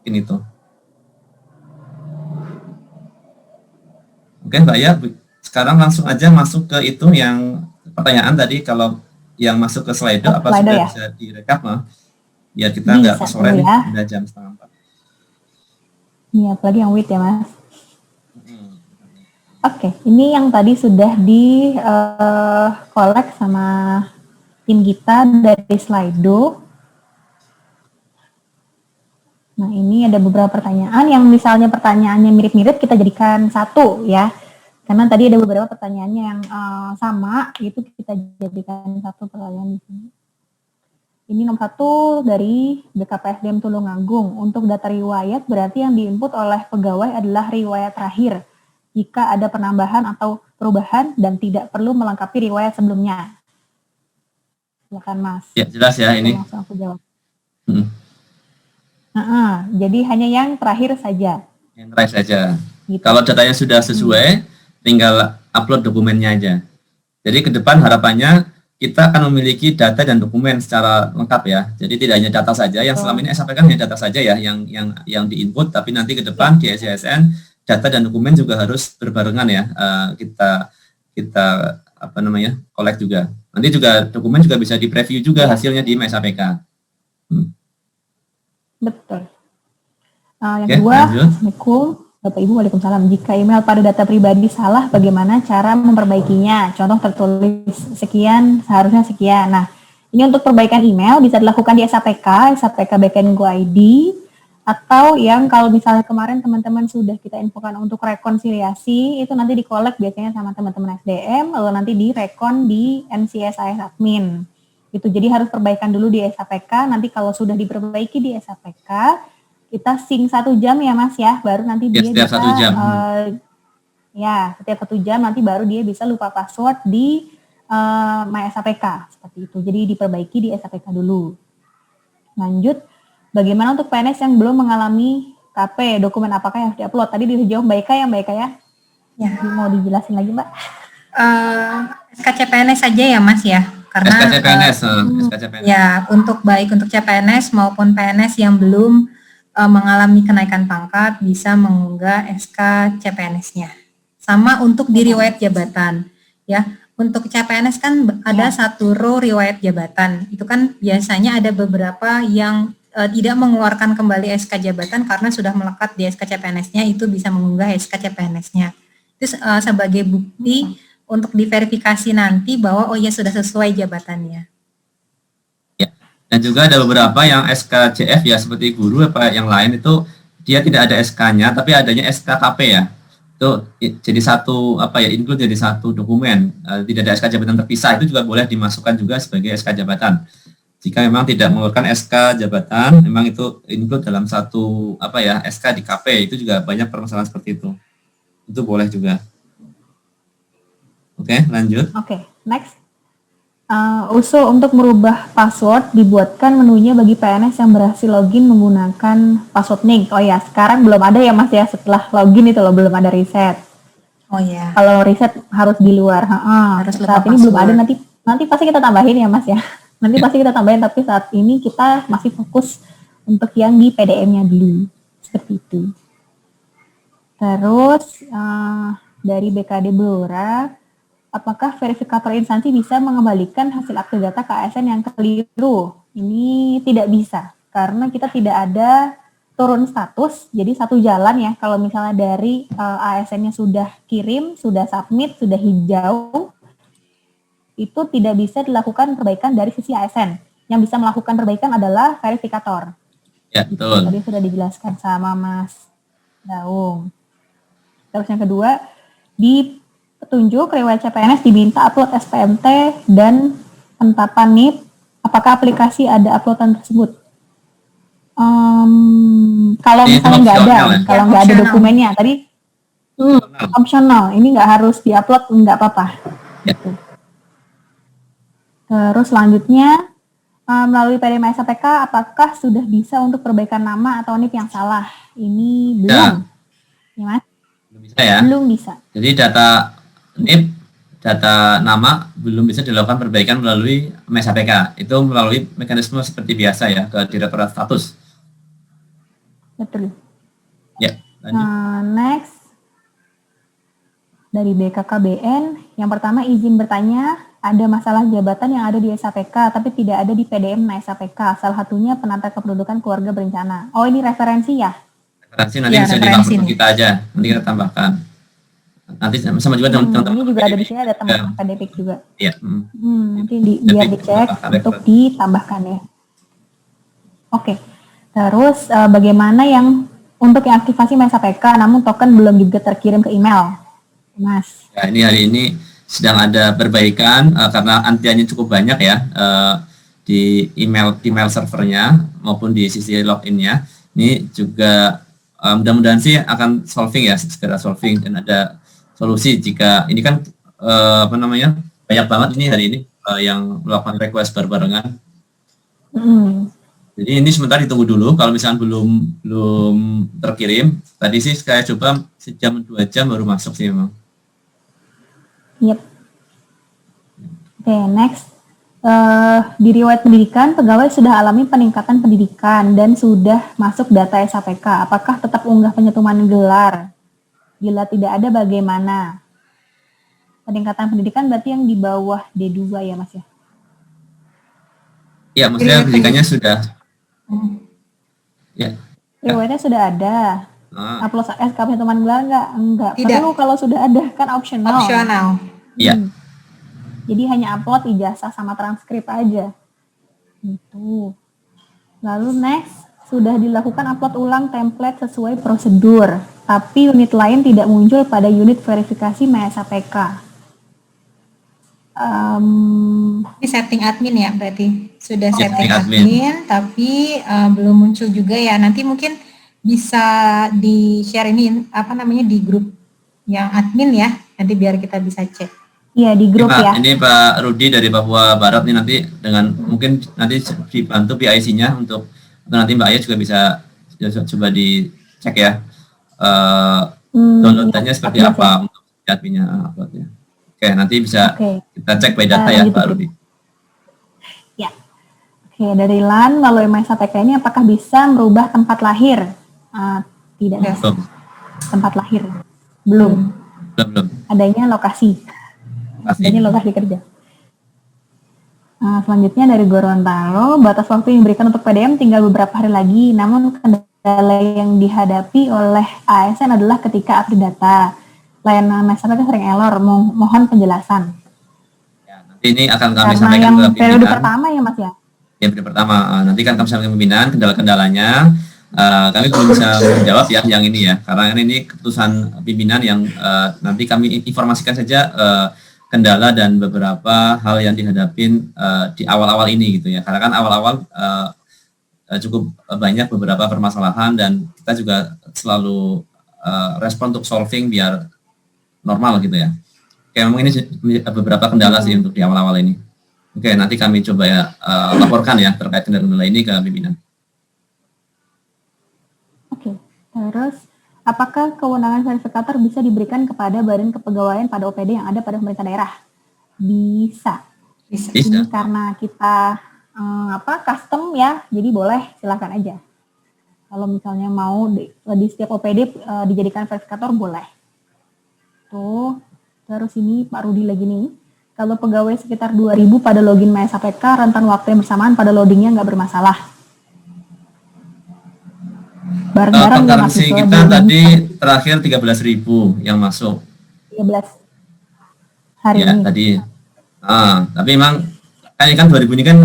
Ini tuh. Oke, Mbak ya. Sekarang langsung aja masuk ke itu yang pertanyaan tadi, kalau yang masuk ke Slido, apa Slido sudah ya? bisa direkap, biar kita nggak ke sore nih, ya. udah jam 3:30. Iya, apalagi yang WIT ya, Mas. Oke, ini yang tadi sudah di collect sama tim kita dari Slido. Nah, ini ada beberapa pertanyaan yang misalnya pertanyaannya mirip-mirip, kita jadikan satu ya. Karena tadi ada beberapa pertanyaannya yang sama, itu kita jadikan satu pertanyaan di sini. Ini nomor 1 dari BKPSDM Tulungagung. Untuk data riwayat berarti yang diinput oleh pegawai adalah riwayat terakhir. Jika ada penambahan atau perubahan dan tidak perlu melengkapi riwayat sebelumnya. Silakan Mas. Ya, jelas ya ini. Langsung aku jawab. Jadi hanya yang terakhir saja. Yang terakhir saja. Gitu. Kalau datanya sudah sesuai, tinggal upload dokumennya aja. Jadi ke depan harapannya kita akan memiliki data dan dokumen secara lengkap ya. Jadi tidak hanya data saja, yang selama ini SAP kan hanya data saja ya, yang diinput, tapi nanti ke depan di SCSN data dan dokumen juga harus berbarengan ya. Kita apa namanya, collect juga. Nanti juga dokumen juga bisa di preview juga hasilnya di MSAPK. Betul. Yang kedua, Assalamualaikum. Bapak Ibu, Waalaikumsalam. Jika email pada data pribadi salah, bagaimana cara memperbaikinya? Contoh tertulis sekian, seharusnya sekian. Nah, ini untuk perbaikan email bisa dilakukan di SAPK Backend Go ID, atau yang kalau misalnya kemarin teman-teman sudah kita infokan untuk rekonsiliasi, itu nanti di-collect biasanya sama teman-teman SDM, lalu nanti direkon di NCSIS Admin. Itu jadi harus perbaikan dulu di SAPK, nanti kalau sudah diperbaiki di SAPK, kita sync 1 jam ya Mas ya, baru nanti dia setiap bisa 1 jam. Setiap 1 jam nanti baru dia bisa lupa password di My SAPK seperti itu. Jadi diperbaiki di SAPK dulu. Lanjut, bagaimana untuk PNS yang belum mengalami KP, dokumen apakah yang harus diupload? Tadi dijawab Mbak Eka ya Mbak Eka ya? Ya. Mau dijelasin lagi Mbak? SKCPNS saja ya Mas ya? Karena SKCPNS. Ya, untuk baik untuk CPNS maupun PNS yang belum mengalami kenaikan pangkat bisa mengunggah SK CPNS-nya. Sama untuk di riwayat jabatan, ya. Untuk CPNS kan ada satu row riwayat jabatan. Itu kan biasanya ada beberapa yang tidak mengeluarkan kembali SK jabatan karena sudah melekat di SK CPNS-nya, itu bisa mengunggah SK CPNS-nya. Itu sebagai bukti untuk diverifikasi nanti bahwa oh ya sudah sesuai jabatannya. Dan juga ada beberapa yang SKCF ya, seperti guru apa yang lain itu dia tidak ada SK-nya, tapi adanya SKKP ya. Itu jadi satu include jadi satu dokumen, tidak ada SK jabatan terpisah, itu juga boleh dimasukkan juga sebagai SK jabatan. Jika memang tidak mengeluarkan SK jabatan, memang itu include dalam satu SK di KP, itu juga banyak permasalahan seperti itu. Itu boleh juga. Oke, lanjut. Oke, next. Usul untuk merubah password dibuatkan menunya bagi PNS yang berhasil login menggunakan password NIC. Oh ya, sekarang belum ada ya Mas ya, setelah login itu loh belum ada reset. Oh ya. Kalau reset harus di luar. Harus saat ini belum ada, nanti pasti kita tambahin ya Mas ya. Nanti pasti kita tambahin, tapi saat ini kita masih fokus untuk yang di PDM-nya dulu. Seperti itu. Terus dari BKD Blora, apakah verifikator instansi bisa mengembalikan hasil aktif data ke ASN yang keliru? Ini tidak bisa, karena kita tidak ada turun status, jadi satu jalan ya, kalau misalnya dari ASN-nya sudah kirim, sudah submit, sudah hijau, itu tidak bisa dilakukan perbaikan dari sisi ASN. Yang bisa melakukan perbaikan adalah verifikator. Ya, betul. Tadi sudah dijelaskan sama Mas Daung. Terus yang kedua, di petunjuk riwayat CPNS diminta upload SPMT dan penetapan NIP. Apakah aplikasi ada uploadan tersebut? Kalau misalnya nggak ada, kalau nggak ada dokumennya, tadi optional. Ini nggak harus diupload, nggak apa-apa. Ya. Terus selanjutnya, melalui PDM SAPK, apakah sudah bisa untuk perbaikan nama atau NIP yang salah? Ini belum. Ya, Mas? Belum bisa ya? Belum bisa. Jadi data NIP, data nama belum bisa dilakukan perbaikan melalui MSAPK. Itu melalui mekanisme seperti biasa ya, ke Direktorat Status. Betul. Ya, lanjut. Next, dari BKKBN, yang pertama izin bertanya, ada masalah jabatan yang ada di SAPK, tapi tidak ada di PDM SAPK, salah satunya penata kependudukan keluarga berencana. Oh, ini referensi ya? Referensi nanti Ya, bisa referensi dilapor ke nih. kita aja, nanti kita tambahkan. Nanti sama juga teman-teman. Ini juga ada di sini, ada teman akademik juga. Iya. Nanti biar dicek untuk ditambahkan ya. Oke, terus bagaimana yang untuk yang aktivasi SAPK, namun token belum juga terkirim ke email, Mas? Ya, ini hari ini sedang ada perbaikan karena antriannya cukup banyak ya di email servernya maupun di sisi loginnya. Ini juga mudah-mudahan sih akan solving ya, segera solving dan ada solusi jika ini kan banyak banget ini hari ini yang melakukan request barengan. Jadi ini sebentar ditunggu dulu. Kalau misalnya belum terkirim, tadi sih saya coba sejam 2 jam baru masuk sih memang. Yep. Oke, next. Di riwayat pendidikan, pegawai sudah alami peningkatan pendidikan dan sudah masuk data SAPK. Apakah tetap unggah penyetuman gelar? Bila tidak ada, bagaimana? Peningkatan pendidikan berarti yang di bawah D2 ya, Mas ya? Ya, maksudnya pendidikannya sudah. Ya. Riwayatnya sudah ada. Upload SK penyetuman gelar enggak? Tidak. Perlu kalau sudah ada, kan optional. Optional. Iya. Jadi hanya upload ijazah sama transkrip aja. Gitu. Lalu next, sudah dilakukan upload ulang template sesuai prosedur, tapi unit lain tidak muncul pada unit verifikasi MySAPK. Ini setting admin ya berarti? Sudah setting admin, tapi belum muncul juga ya. Nanti mungkin bisa di-share ini, di grup yang admin ya, nanti biar kita bisa cek. Iya, di grup Pak, ya. ini Pak Rudi dari Papua Barat nih nanti dengan mungkin nanti dibantu PIC-nya untuk nanti Mbak Aya juga bisa coba dicek ya downloadannya seperti apa untuk adminnya uploadnya. Oke, nanti bisa kita cek by data ya Pak Rudi. Ya. Oke, dari LAN melalui MySAPK ini apakah bisa merubah tempat lahir? Tidak bisa. Tempat lahir belum. Adanya lokasi. Adanya lokasi kerja. Selanjutnya dari Gorontalo, batas waktu yang diberikan untuk PDM tinggal beberapa hari lagi, namun kendala yang dihadapi oleh ASN adalah ketika update data. Layanan MySAPK sering error, mohon penjelasan. Ya, nanti ini akan kami sampaikan ke pimpinan. Periode pertama ya Mas ya? Ya, periode pertama. Nanti kan kami sampaikan ke pimpinan kendala-kendalanya. Kami belum bisa menjawab ya yang ini ya, karena ini keputusan pimpinan yang nanti kami informasikan saja kendala dan beberapa hal yang dihadapin di awal-awal ini gitu ya, karena kan awal-awal cukup banyak beberapa permasalahan dan kita juga selalu respon untuk solving biar normal gitu ya. Oke, memang ini beberapa kendala sih untuk di awal-awal ini. Oke, nanti kami coba ya laporkan ya terkait kendala ini ke pimpinan. Oke, terus apakah kewenangan verifikator bisa diberikan kepada badan kepegawaian pada OPD yang ada pada pemerintah daerah? Bisa. Ini karena kita custom ya, jadi boleh, silakan aja. Kalau misalnya mau di setiap OPD dijadikan verifikator boleh. Tuh, terus ini Pak Rudi lagi nih. Kalau pegawai sekitar 2.000 pada login MySAPK, rentan waktu yang bersamaan pada loadingnya nggak bermasalah. Bareng-bareng konferensi kita tadi terakhir 13.000 yang masuk. 13 hari ya, ini. Tadi. Tapi memang kan 2.000 ini kan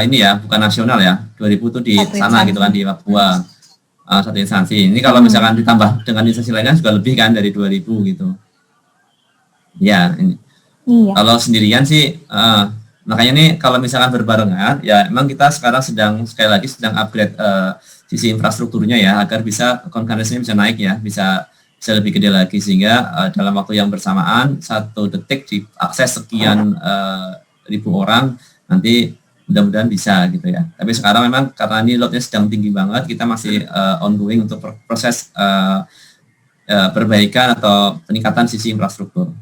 ini ya bukan nasional ya. 2.000 itu di sana gitu kan di Papua. Satu instansi. Ini kalau misalkan ditambah dengan instansi lainnya juga lebih kan dari 2.000 gitu. Ya, ini. Iya. Kalau sendirian sih makanya nih kalau misalkan berbarengan ya memang kita sekarang sekali lagi sedang upgrade sisi infrastrukturnya ya agar bisa concurrency-nya bisa naik ya, bisa lebih gede lagi sehingga dalam waktu yang bersamaan 1 detik diakses sekian ribu orang nanti mudah-mudahan bisa gitu ya. Tapi sekarang memang karena ini load-nya sedang tinggi banget, kita masih ongoing untuk proses perbaikan atau peningkatan sisi infrastruktur.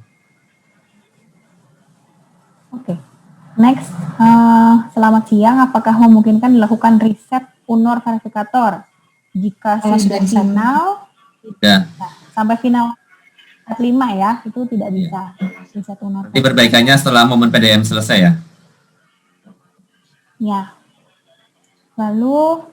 Oke. Next, selamat siang. Apakah memungkinkan dilakukan riset UNOR verifikator Jika Kalau sudah sudah final, Ya. sampai final 5 ya, itu tidak bisa di satu note. Nanti perbaikannya setelah momen PDM selesai ya. Ya. Lalu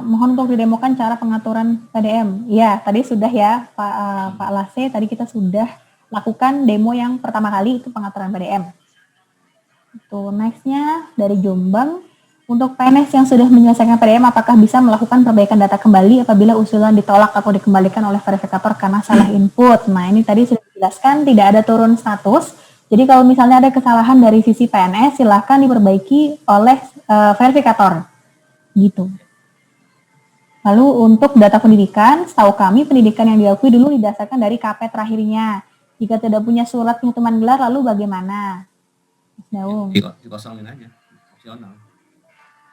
mohon untuk didemokan cara pengaturan PDM. Ya, tadi sudah ya Pak Lase, tadi kita sudah lakukan demo yang pertama kali itu pengaturan PDM. Itu nextnya dari Jombang. Untuk PNS yang sudah menyelesaikan PDM, apakah bisa melakukan perbaikan data kembali apabila usulan ditolak atau dikembalikan oleh verifikator karena salah input? Nah, ini tadi sudah dijelaskan, tidak ada turun status. Jadi kalau misalnya ada kesalahan dari sisi PNS, silakan diperbaiki oleh verifikator. Gitu. Lalu untuk data pendidikan, setahu kami pendidikan yang diakui dulu didasarkan dari KP terakhirnya. Jika tidak punya surat penghitungan gelar, lalu bagaimana? Mas Daung. Dikosongin aja, opsional.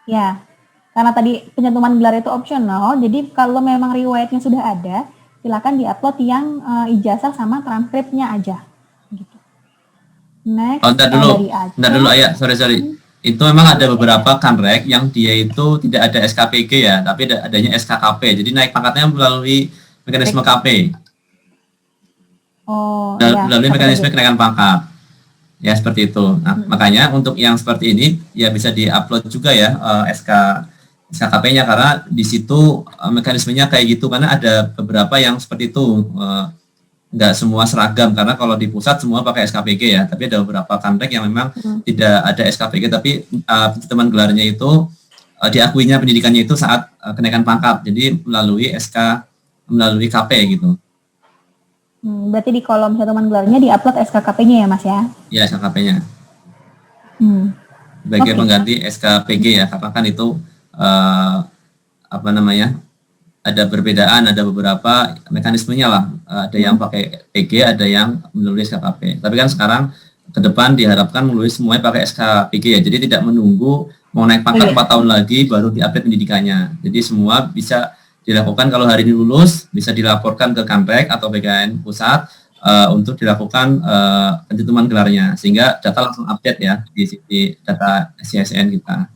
Ya, karena tadi pencantuman gelar itu opsional, jadi kalau memang riwayatnya sudah ada, silakan diupload yang ijazah sama transkripnya aja. Gitu. Next, Ntar dulu Ayah, sorry. Itu memang ada beberapa kanrek yang dia itu tidak ada SKPG ya, tapi adanya SKKP. Jadi naik pangkatnya melalui mekanisme KP. Oh, ya. Melalui mekanisme kenaikan pangkat. Ya seperti itu. Nah, makanya untuk yang seperti ini ya bisa diupload juga ya SKKP-nya karena di situ mekanismenya kayak gitu karena ada beberapa yang seperti itu nggak semua seragam karena kalau di pusat semua pakai SKPG ya tapi ada beberapa kantek yang memang tidak ada SKPG tapi teman gelarnya itu diakuinya pendidikannya itu saat kenaikan pangkat jadi melalui KP gitu. Berarti di kolom cantuman gelarnya diupload SKKP-nya ya Mas ya? Ya SKKP-nya. Sebagai pengganti SKPG ya karena kan itu ada perbedaan, ada beberapa mekanismenya lah. Ada yang pakai PG, ada yang menulis SKKP. Tapi kan sekarang ke depan diharapkan menulis semuanya pakai SKPG ya. Jadi tidak menunggu mau naik pangkat 4 tahun lagi baru diupdate pendidikannya. Jadi semua bisa dilakukan kalau hari ini lulus, bisa dilaporkan ke Kanrek atau BKN pusat untuk dilakukan pencantuman gelarnya. Sehingga data langsung update ya di data SCSN kita.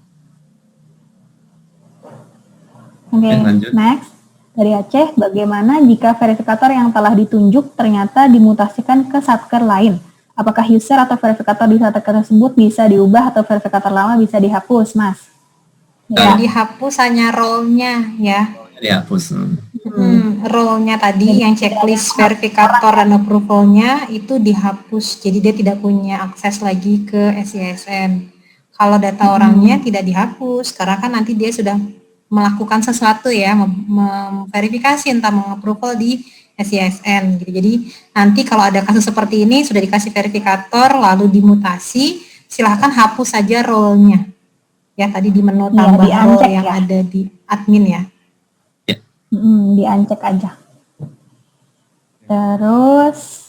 Oke, next. Dari Aceh, bagaimana jika verifikator yang telah ditunjuk ternyata dimutasikan ke satker lain? Apakah user atau verifikator di satker tersebut bisa diubah atau verifikator lama bisa dihapus, Mas? Ya. Dihapus hanya role-nya ya. Dihapus. Role-nya tadi yang checklist verifikator dan approval-nya itu dihapus. Jadi dia tidak punya akses lagi ke SCSN. Kalau data orangnya tidak dihapus, karena kan nanti dia sudah melakukan sesuatu ya, memverifikasi entah mengapproval di SCSN gitu. Jadi nanti kalau ada kasus seperti ini sudah dikasih verifikator lalu dimutasi, silahkan hapus saja role-nya. Ya tadi di menu tambah role yang ada di admin ya. Diancek aja. Terus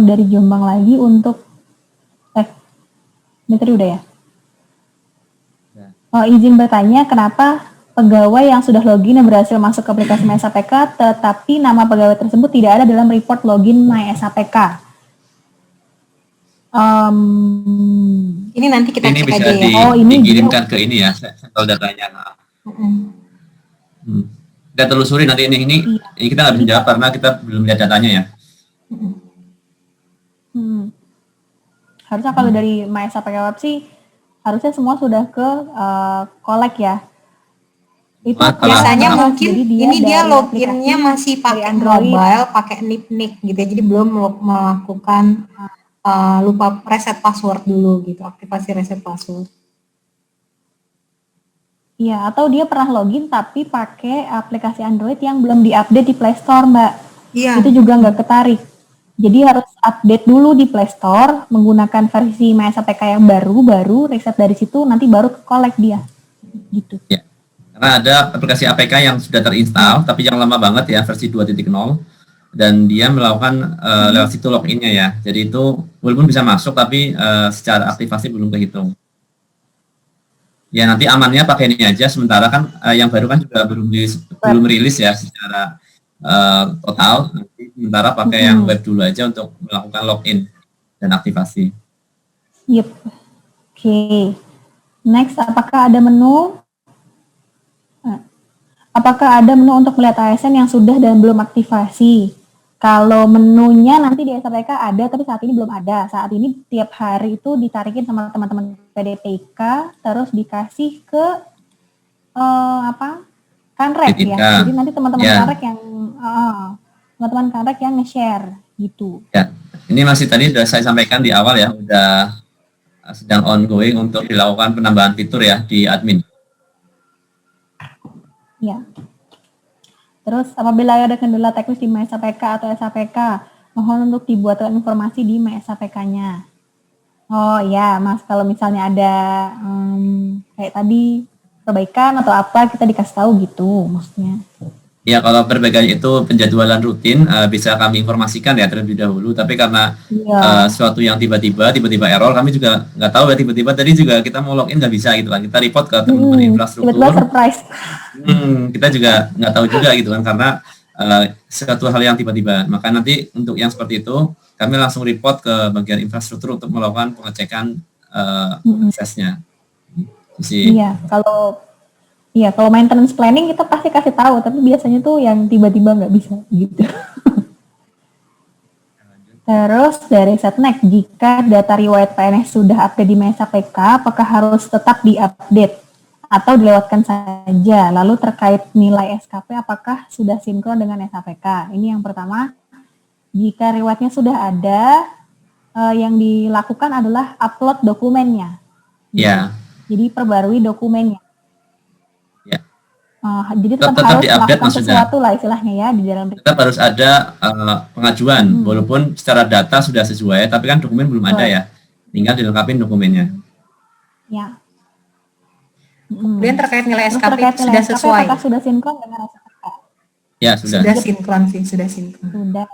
dari Jombang lagi untuk ini tadi udah ya? Oh, izin bertanya kenapa pegawai yang sudah login dan berhasil masuk ke aplikasi MySAPK tetapi nama pegawai tersebut tidak ada dalam report login MySAPK? Ini nanti kita cek aja ya. Ini dikirimkan ke ini ya, sampel datanya. Kita telusuri nanti ini kita nggak bisa jawab karena kita belum lihat datanya ya. Harusnya kalau dari MySAPK Web sih harusnya semua sudah ke collect ya. Itu biasanya mungkin dia loginnya masih pakai mobile, pakai NIP gitu ya, jadi belum melakukan lupa reset password dulu gitu, aktivasi reset password. Iya, atau dia pernah login tapi pakai aplikasi Android yang belum diupdate di Play Store, Mbak. Iya. Itu juga nggak ketarik. Jadi harus update dulu di Play Store menggunakan versi MySAPK yang baru, reset dari situ, nanti baru ke collect dia. Gitu. Ya. Karena ada aplikasi APK yang sudah terinstall, tapi yang lama banget ya, versi 2.0, dan dia melakukan lewat situ login-nya ya. Jadi itu walaupun bisa masuk, tapi secara aktivasi belum kehitung. Ya nanti amannya pakai ini aja, sementara kan yang baru kan juga belum rilis ya secara total. Nanti sementara pakai yang web dulu aja untuk melakukan login dan aktivasi. Yep. Oke. Next, apakah ada menu? apakah ada menu untuk melihat ASN yang sudah dan belum aktivasi? Kalau menunya nanti di SAPK ada, tapi saat ini belum ada. Saat ini tiap hari itu ditarikin sama teman-teman PDPK, terus dikasih ke Kanrek ya. Jadi nanti teman-teman Kanrek yang teman-teman Kanrek yang nge-share gitu. Ya, ini masih tadi sudah saya sampaikan di awal ya, udah sedang ongoing untuk dilakukan penambahan fitur ya di admin. Ya. Terus apabila ada kendala teknis di MySAPK atau SAPK, mohon untuk dibuatkan informasi di MySAPK-nya. Oh ya, Mas, kalau misalnya ada kayak tadi perbaikan atau apa, kita dikasih tahu gitu maksudnya. Ya, kalau perbaikan itu penjadwalan rutin bisa kami informasikan ya terlebih dahulu. Tapi karena suatu yang tiba-tiba error, kami juga nggak tahu ya, tiba-tiba tadi juga kita mau login nggak bisa gitu kan. Kita report ke teman-teman infrastruktur. Tiba-tiba surprise. Kita juga nggak tahu juga gitu kan, karena suatu hal yang tiba-tiba. Maka nanti untuk yang seperti itu, kami langsung report ke bagian infrastruktur untuk melakukan pengecekan aksesnya. Iya, kalau maintenance planning kita pasti kasih tahu, tapi biasanya tuh yang tiba-tiba nggak bisa gitu. Terus dari Setnek, jika data riwayat PNS sudah update di MySAPK, apakah harus tetap diupdate atau dilewatkan saja? Lalu terkait nilai SKP, apakah sudah sinkron dengan SAPK? Ini yang pertama. Jika riwayatnya sudah ada, yang dilakukan adalah upload dokumennya. Ya. Jadi perbarui dokumennya. Jadi tetap harus diupdate melakukan sesuatu lah istilahnya ya di dalam. Tetap harus ada pengajuan, walaupun secara data sudah sesuai, tapi kan dokumen belum ada ya. Tinggal dilengkapi dokumennya. Ya. Kemudian terkait nilai SKP sudah sesuai. Apakah sudah sinkron dengan SKP? Ya, sudah. Sudah sinkron sih, sudah sinkron. Sudah.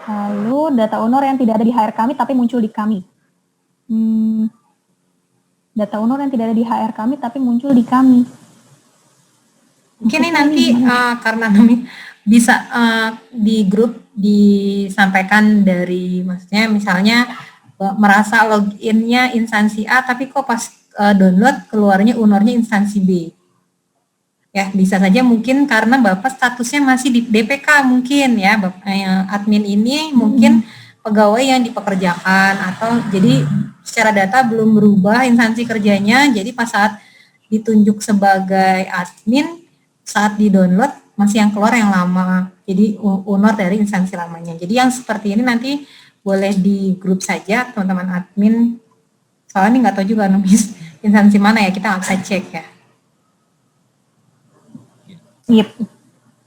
Lalu data honor yang tidak ada di HR kami tapi muncul di kami. Data honor yang tidak ada di HR kami tapi muncul di kami. Mungkin ini nanti karena kami bisa di grup disampaikan dari, maksudnya misalnya merasa loginnya instansi A tapi kok pas download keluarnya honornya instansi B. Ya, bisa saja mungkin karena Bapak statusnya masih di DPK mungkin ya, admin ini mungkin pegawai yang dipekerjakan, atau jadi secara data belum berubah instansi kerjanya, jadi pas saat ditunjuk sebagai admin, saat di-download masih yang keluar yang lama, jadi honor dari instansi lamanya. Jadi yang seperti ini nanti boleh di grup saja teman-teman admin, soalnya ini nggak tahu juga numis instansi mana ya, kita nggak bisa cek ya. Yep.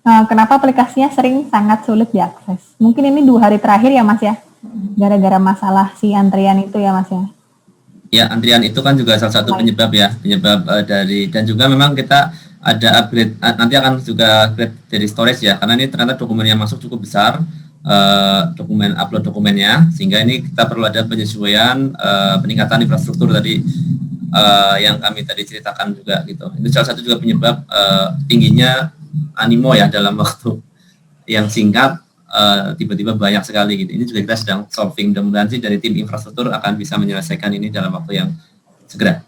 Kenapa aplikasinya sering sangat sulit diakses? Mungkin ini 2 hari terakhir ya Mas ya, gara-gara masalah si antrian itu ya Mas ya. Ya, antrian itu kan juga salah satu penyebab ya, dari, dan juga memang kita ada upgrade, nanti akan juga upgrade dari storage ya, karena ini ternyata dokumen yang masuk cukup besar, dokumen upload dokumennya, sehingga ini kita perlu ada penyesuaian, peningkatan infrastruktur tadi yang kami tadi ceritakan juga gitu. Itu salah satu juga penyebab tingginya animo ya dalam waktu yang singkat, tiba-tiba banyak sekali gitu. Ini juga kita sedang solving, mudah-mudahan sih dari tim infrastruktur akan bisa menyelesaikan ini dalam waktu yang segera.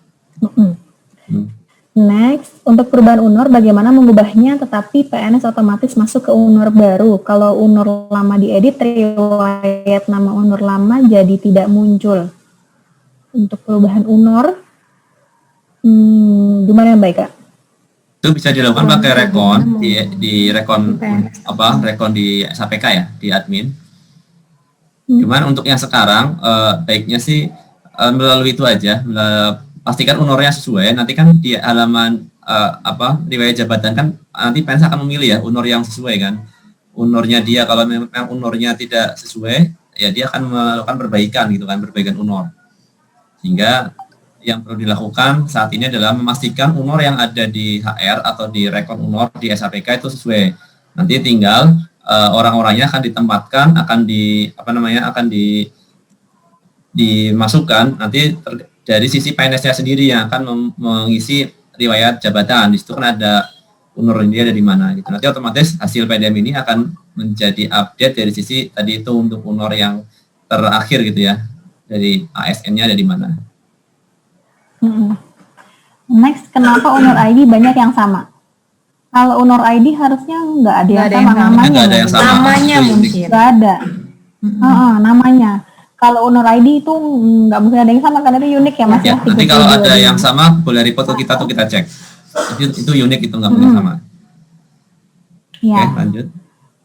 Next, untuk perubahan UNOR bagaimana mengubahnya tetapi PNS otomatis masuk ke UNOR baru? Kalau UNOR lama diedit, riwayat nama UNOR lama jadi tidak muncul. Untuk perubahan UNOR, gimana yang baik Kak? Itu bisa dilakukan pakai rekon di rekon rekon di SAPK ya, di admin. Cuman untuk yang sekarang baiknya sih melalui itu aja, pastikan UNOR-nya sesuai. Nanti kan di halaman riwayat jabatan kan nanti PNS akan memilih ya UNOR yang sesuai kan. UNOR-nya dia kalau memang UNOR-nya tidak sesuai, ya dia akan melakukan perbaikan gitu kan, perbaikan UNOR. Sehingga yang perlu dilakukan saat ini adalah memastikan UNOR yang ada di HR atau di rekon UNOR di SAPK itu sesuai. Nanti tinggal orang-orangnya akan ditempatkan, akan dimasukkan nanti dari sisi PNS-nya sendiri yang akan mengisi riwayat jabatan. Di situ kan ada UNOR dia ada di mana gitu. Nanti otomatis hasil PDM ini akan menjadi update dari sisi tadi itu untuk UNOR yang terakhir gitu ya, dari ASN-nya ada di mana. Next, kenapa owner ID banyak yang sama? Kalau owner ID harusnya nggak ada yang sama namanya. Nggak ada yang sama. Namanya mungkin. Nggak ada. Namanya. Kalau owner ID itu nggak mungkin ada yang sama karena itu unik ya Mas. Ya, nanti kalau ada yang sama boleh report ke kita tuh kita cek. Itu unik, itu nggak mungkin sama. Ya. Oke, lanjut.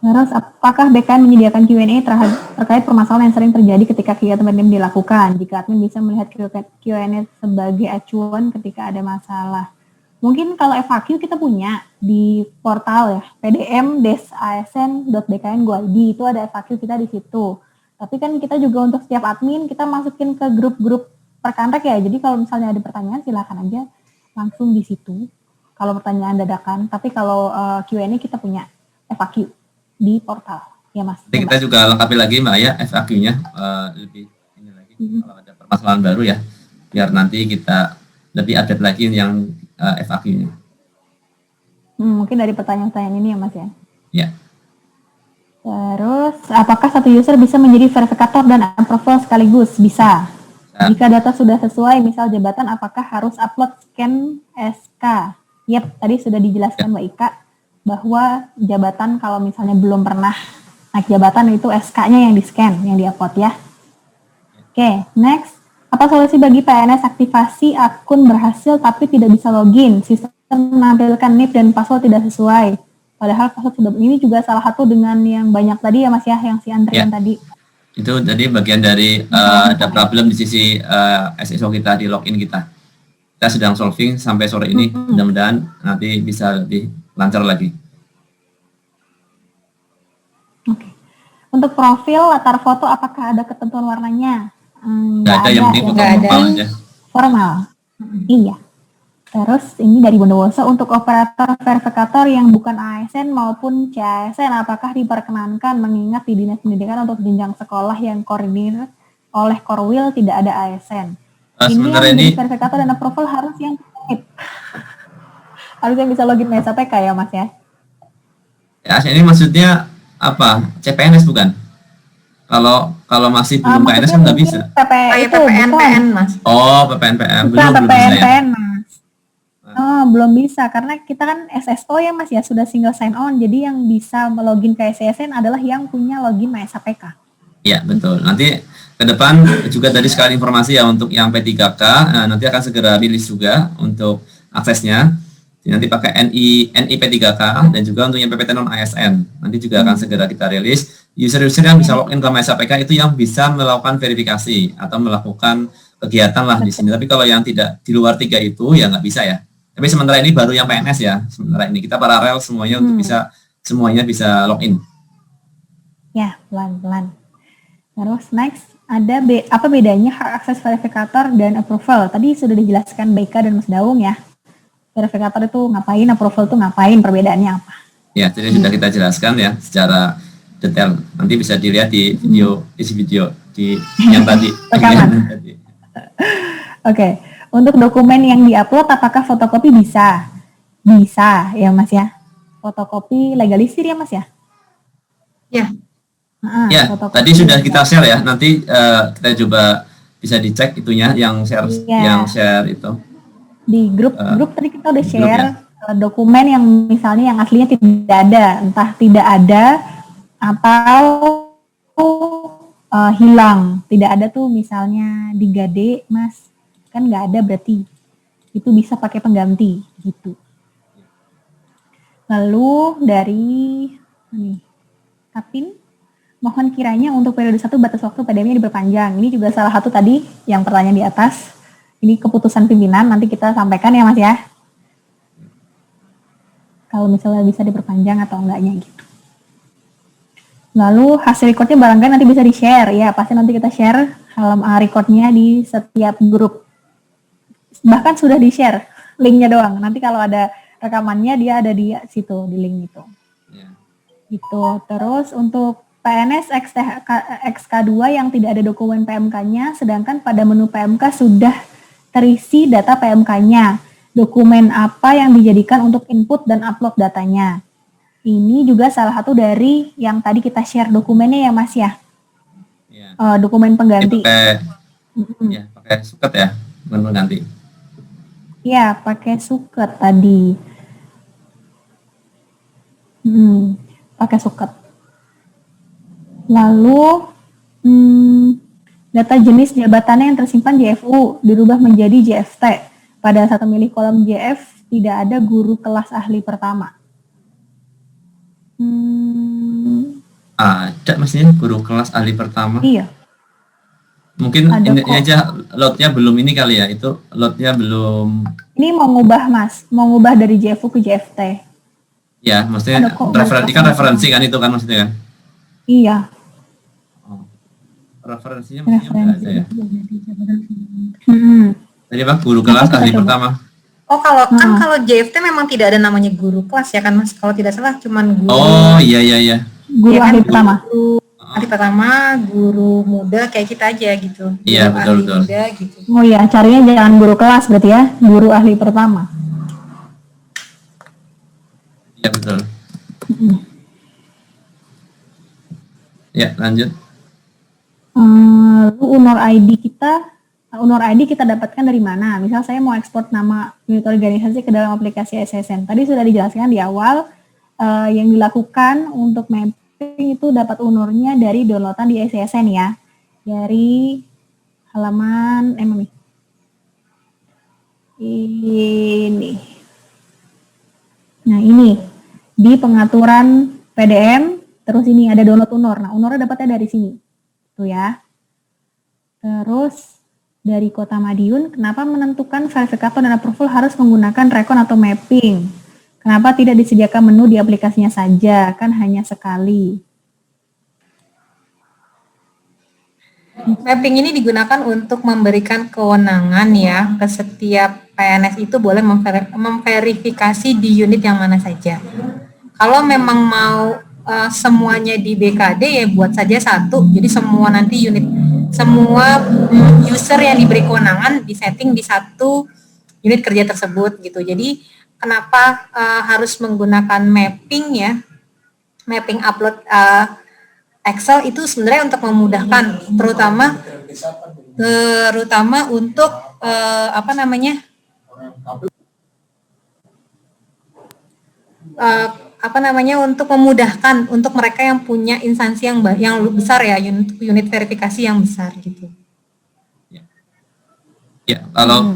Terus apakah BKN menyediakan Q&A terkait permasalahan yang sering terjadi ketika kegiatan admin dilakukan? Jika admin bisa melihat Q&A sebagai acuan ketika ada masalah. Mungkin kalau FAQ kita punya di portal ya, pdm-asn.bkn.go.id itu ada FAQ kita di situ. Tapi kan kita juga untuk setiap admin kita masukin ke grup-grup perkanrek ya. Jadi kalau misalnya ada pertanyaan silakan aja langsung di situ. Kalau pertanyaan dadakan, tapi kalau Q&A kita punya FAQ di portal ya Mas. Jadi kita juga lengkapi lagi Mbak ya FAQ-nya lebih ini lagi kalau ada permasalahan baru ya, biar nanti kita lebih update lagi yang FAQ-nya. Mungkin dari pertanyaan-pertanyaan ini ya Mas ya. Ya. Terus, apakah satu user bisa menjadi verifikator dan approval sekaligus? Bisa. Jika data sudah sesuai, misal jabatan, apakah harus upload scan SK? Yep, tadi sudah dijelaskan Mbak Ika, bahwa jabatan kalau misalnya belum pernah naik jabatan itu SK-nya yang di-scan, yang di-upload ya. Oke, next. Apa solusi bagi PNS aktivasi akun berhasil tapi tidak bisa login? Sistem menampilkan NIP dan password tidak sesuai. Padahal password sudah ini juga salah satu dengan yang banyak tadi ya Mas ya, yang si Andrian tadi. Itu jadi bagian dari ada problem di sisi SSO kita di login kita. Kita sedang solving sampai sore ini, mudah-mudahan nanti bisa lebih lancar lagi. Oke. Untuk profil latar foto apakah ada ketentuan warnanya? Nggak ada, yang penting foto formal aja. Formal. Iya. Terus ini dari Bondowoso, untuk operator verifikator yang bukan ASN maupun CASN apakah diperkenankan, mengingat di Dinas Pendidikan untuk jenjang sekolah yang koordinir oleh Korwil tidak ada ASN. Sementara ini ini verifikator dan approval harus yang harus yang bisa login SAPK ya Mas ya. Ya, ini maksudnya apa? CPNS bukan? Kalau masih belum PNS kan nggak bisa. PPN Mas. Oh, PPNPM belum bisa ya. Mas. Oh, belum bisa karena kita kan SSO ya Mas ya, sudah single sign on. Jadi yang bisa melogin ke SSN adalah yang punya login MySAPK. Iya, betul. Nanti ke depan juga tadi sekali informasi ya untuk yang P3K nanti akan segera rilis juga untuk aksesnya. Jadi nanti pakai NI P3K dan juga untuk yang PPT non ASN nanti juga akan segera kita rilis. User-user yang bisa login ke MySAPK itu yang bisa melakukan verifikasi atau melakukan kegiatan lah di sini. Tapi kalau yang tidak di luar 3 itu ya nggak bisa ya. Tapi sementara ini baru yang PNS ya. Sementara ini kita paralel semuanya untuk semuanya bisa login. Ya, pelan-pelan. Terus next, ada apa bedanya hak akses verifikator dan approval? Tadi sudah dijelaskan Baika dan Mas Daung ya. Verifikator itu ngapain, approval itu ngapain, perbedaannya apa? Ya, jadi sudah kita jelaskan ya secara detail. Nanti bisa dilihat di video, di yang tadi. Oke. Untuk dokumen yang diupload, apakah fotokopi bisa? Bisa ya Mas ya. Fotokopi legalisir ya Mas ya? Ya. Ya, tadi sudah kita share ya. Nanti kita coba bisa dicek itunya yang share itu. Di grup tadi kita udah share dokumen yang misalnya yang aslinya tidak ada, entah tidak ada atau hilang. Tidak ada tuh misalnya di Gade, Mas. Kan nggak ada berarti itu bisa pakai pengganti gitu. Lalu dari Kapin, mohon kiranya untuk periode 1 batas waktu PDM-nya diperpanjang. Ini juga salah satu tadi yang pertanyaan di atas. Ini keputusan pimpinan, nanti kita sampaikan ya Mas ya. Kalau misalnya bisa diperpanjang atau enggaknya gitu. Lalu hasil recordnya barangkali nanti bisa di-share ya, pasti nanti kita share recordnya di setiap grup. Bahkan sudah di-share linknya doang. Nanti kalau ada rekamannya dia ada di situ, di link itu. Gitu. Terus untuk PNS XK2 yang tidak ada dokumen PMK-nya, sedangkan pada menu PMK sudah terisi data PMK-nya. Dokumen apa yang dijadikan untuk input dan upload datanya. Ini juga salah satu dari yang tadi kita share dokumennya ya Mas ya. Dokumen pengganti. Pakai suket ya, dokumen pengganti. Ya, pakai Suket tadi. Pakai Suket. Lalu, data jenis jabatannya yang tersimpan JFU dirubah menjadi JFT. Pada saat memilih kolom JF, tidak ada guru kelas ahli pertama. Ada maksudnya guru kelas ahli pertama. Iya. Mungkin ini aja loadnya belum ini kali ya, itu loadnya belum. Ini mau ngubah Mas, mau ngubah dari JFU ke JFT. Ya, maksudnya referensi kan itu kan maksudnya kan? Iya. Referensinya maksudnya udah ada ya? Jadi apa, guru kelas ahli pertama? Oh, kalau JFT memang tidak ada namanya guru kelas ya kan Mas? Kalau tidak salah cuman guru. Oh, iya. Guru ya ahli kan? pertama. Ahli pertama, guru muda kayak kita aja gitu. Iya, betul. Muda, gitu. Oh iya, carinya jangan guru kelas berarti ya, guru ahli pertama. Iya, betul. Ya, lanjut. Lalu Unor ID kita dapatkan dari mana? Misal saya mau ekspor nama unit organisasi ke dalam aplikasi SSN. Tadi sudah dijelaskan di awal, yang dilakukan untuk mapping itu dapat UNOR-nya dari downloadan di SSN ya. Dari halaman ini. Nah ini, di pengaturan PDM, terus ini ada download UNOR. Nah UNOR-nya dapatnya dari sini. Tuh ya. Terus dari Kota Madiun, kenapa menentukan verifikator dan approval harus menggunakan recon atau mapping? Kenapa tidak disediakan menu di aplikasinya saja? Kan hanya sekali. Mapping ini digunakan untuk memberikan kewenangan ya ke setiap PNS itu boleh memverifikasi di unit yang mana saja. Kalau memang mau semuanya di BKD ya buat saja satu. Jadi semua user yang diberi kewenangan disetting di satu unit kerja tersebut gitu. Jadi kenapa harus menggunakan mapping ya? Mapping upload Excel itu sebenarnya untuk memudahkan, terutama untuk untuk memudahkan untuk mereka yang punya instansi yang besar ya, unit verifikasi yang besar gitu. Ya, kalau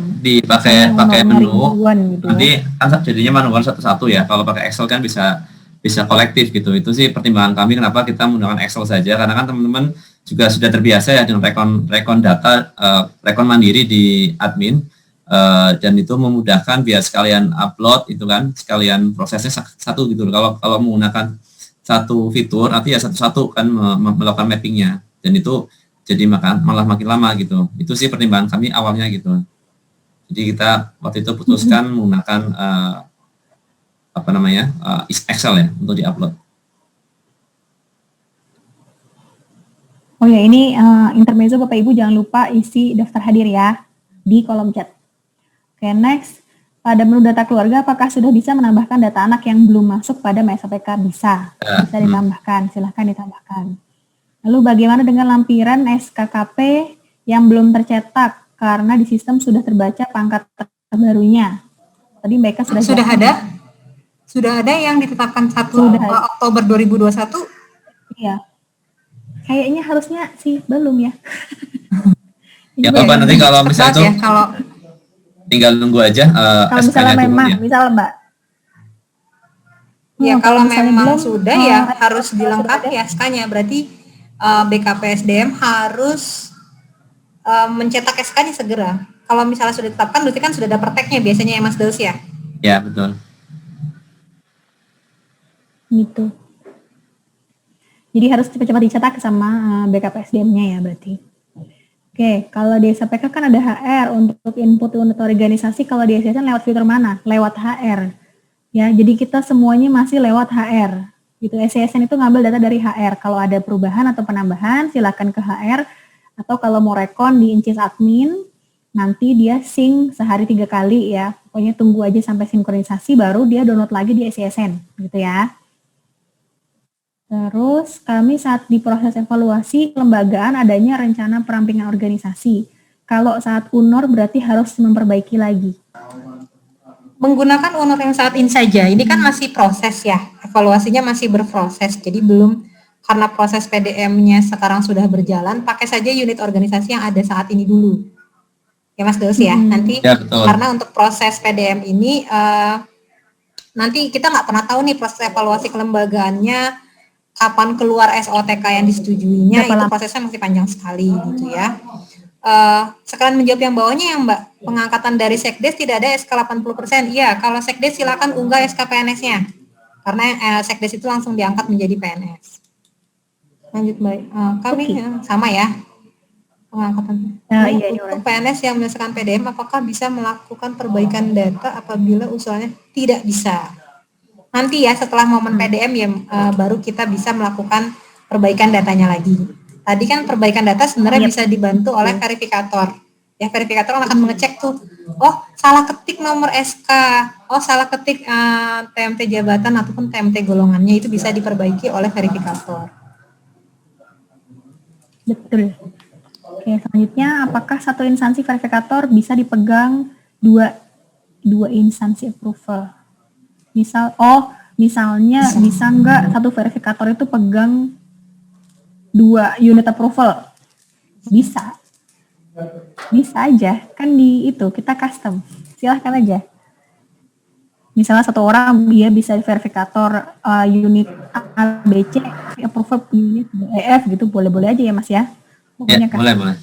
pakai menu nanti kan jadinya manual satu-satu ya. Kalau pakai Excel kan bisa kolektif gitu. Itu sih pertimbangan kami kenapa kita menggunakan Excel saja, karena kan teman-teman juga sudah terbiasa ya dengan rekon data, rekon mandiri di admin, dan itu memudahkan biar sekalian upload itu kan, sekalian prosesnya satu gitu. Kalau menggunakan satu fitur nanti ya satu-satu kan melakukan mappingnya, dan itu jadi malah makin lama gitu. Itu sih pertimbangan kami awalnya gitu. Jadi kita waktu itu putuskan menggunakan Excel ya untuk diupload. Oh ya, ini intermezzo Bapak Ibu jangan lupa isi daftar hadir ya di kolom chat. Oke, next. Pada menu data keluarga, apakah sudah bisa menambahkan data anak yang belum masuk pada MySPK? Bisa ditambahkan, silahkan ditambahkan. Lalu bagaimana dengan lampiran SKKP yang belum tercetak karena di sistem sudah terbaca pangkat terbarunya? Tadi mereka sudah ada? Sudah ada yang ditetapkan 1 Oktober 2021? Iya. Kayaknya harusnya sih belum ya. Ya apa nanti kalau misalnya itu ya, tinggal nunggu aja. Kalau misalnya memang, misalnya Mbak. Ya kalau memang sudah ya harus dilengkapi SK-nya. Berarti BKPSDM harus mencetak SK-nya segera. Kalau misalnya sudah ditetapkan, berarti kan sudah ada prakteknya biasanya ya Mas Dels ya? Ya, betul. Gitu. Jadi harus cepat-cepat dicetak sama BKPSDM-nya ya berarti. Oke, kalau di SPK kan ada HR untuk input unit organisasi, kalau di SSN lewat fitur mana? Lewat HR. Ya, jadi kita semuanya masih lewat HR. Gitu, SSN itu ngambil data dari HR. Kalau ada perubahan atau penambahan, silakan ke HR. Atau kalau mau rekon di Incis Admin, nanti dia sync sehari 3 kali ya. Pokoknya tunggu aja sampai sinkronisasi, baru dia download lagi di SSN, gitu ya. Terus kami saat di proses evaluasi kelembagaan adanya rencana perampingan organisasi. Kalau saat UNOR berarti harus memperbaiki lagi. Menggunakan UNOR yang saat ini saja. Ini kan masih proses ya. Evaluasinya masih berproses. Jadi belum, karena proses PDM-nya sekarang sudah berjalan, pakai saja unit organisasi yang ada saat ini dulu. Ya Mas Daus ya. Nanti Ya, betul. karena untuk proses PDM ini nanti kita nggak pernah tahu nih proses evaluasi kelembagaannya kapan keluar SOTK yang disetujuinya, itu prosesnya masih panjang sekali gitu ya. Sekalian menjawab yang bawahnya ya Mbak, pengangkatan dari Sekdes tidak ada SK 80%. Iya, kalau Sekdes silakan unggah SK PNS-nya. Karena Sekdes itu langsung diangkat menjadi PNS. Lanjut Mbak, kami sama ya pengangkatan. Untuk PNS yang menyelesaikan PDM, apakah bisa melakukan perbaikan data apabila usulnya tidak bisa? Nanti ya setelah momen PDM ya baru kita bisa melakukan perbaikan datanya lagi. Tadi kan perbaikan data sebenarnya bisa dibantu oleh verifikator. Ya, verifikator akan mengecek tuh, oh salah ketik nomor SK, oh salah ketik TMT jabatan ataupun TMT golongannya, itu bisa diperbaiki oleh verifikator. Betul. Oke, selanjutnya apakah satu instansi verifikator bisa dipegang dua instansi approval? Misalnya bisa nggak satu verifikator itu pegang 2 unit approval? Bisa aja, kan di itu kita custom, silahkan aja. Misalnya satu orang dia bisa verifikator unit A, B, C, approval unit E, F gitu, boleh-boleh aja ya Mas ya. Pokoknya ya, boleh.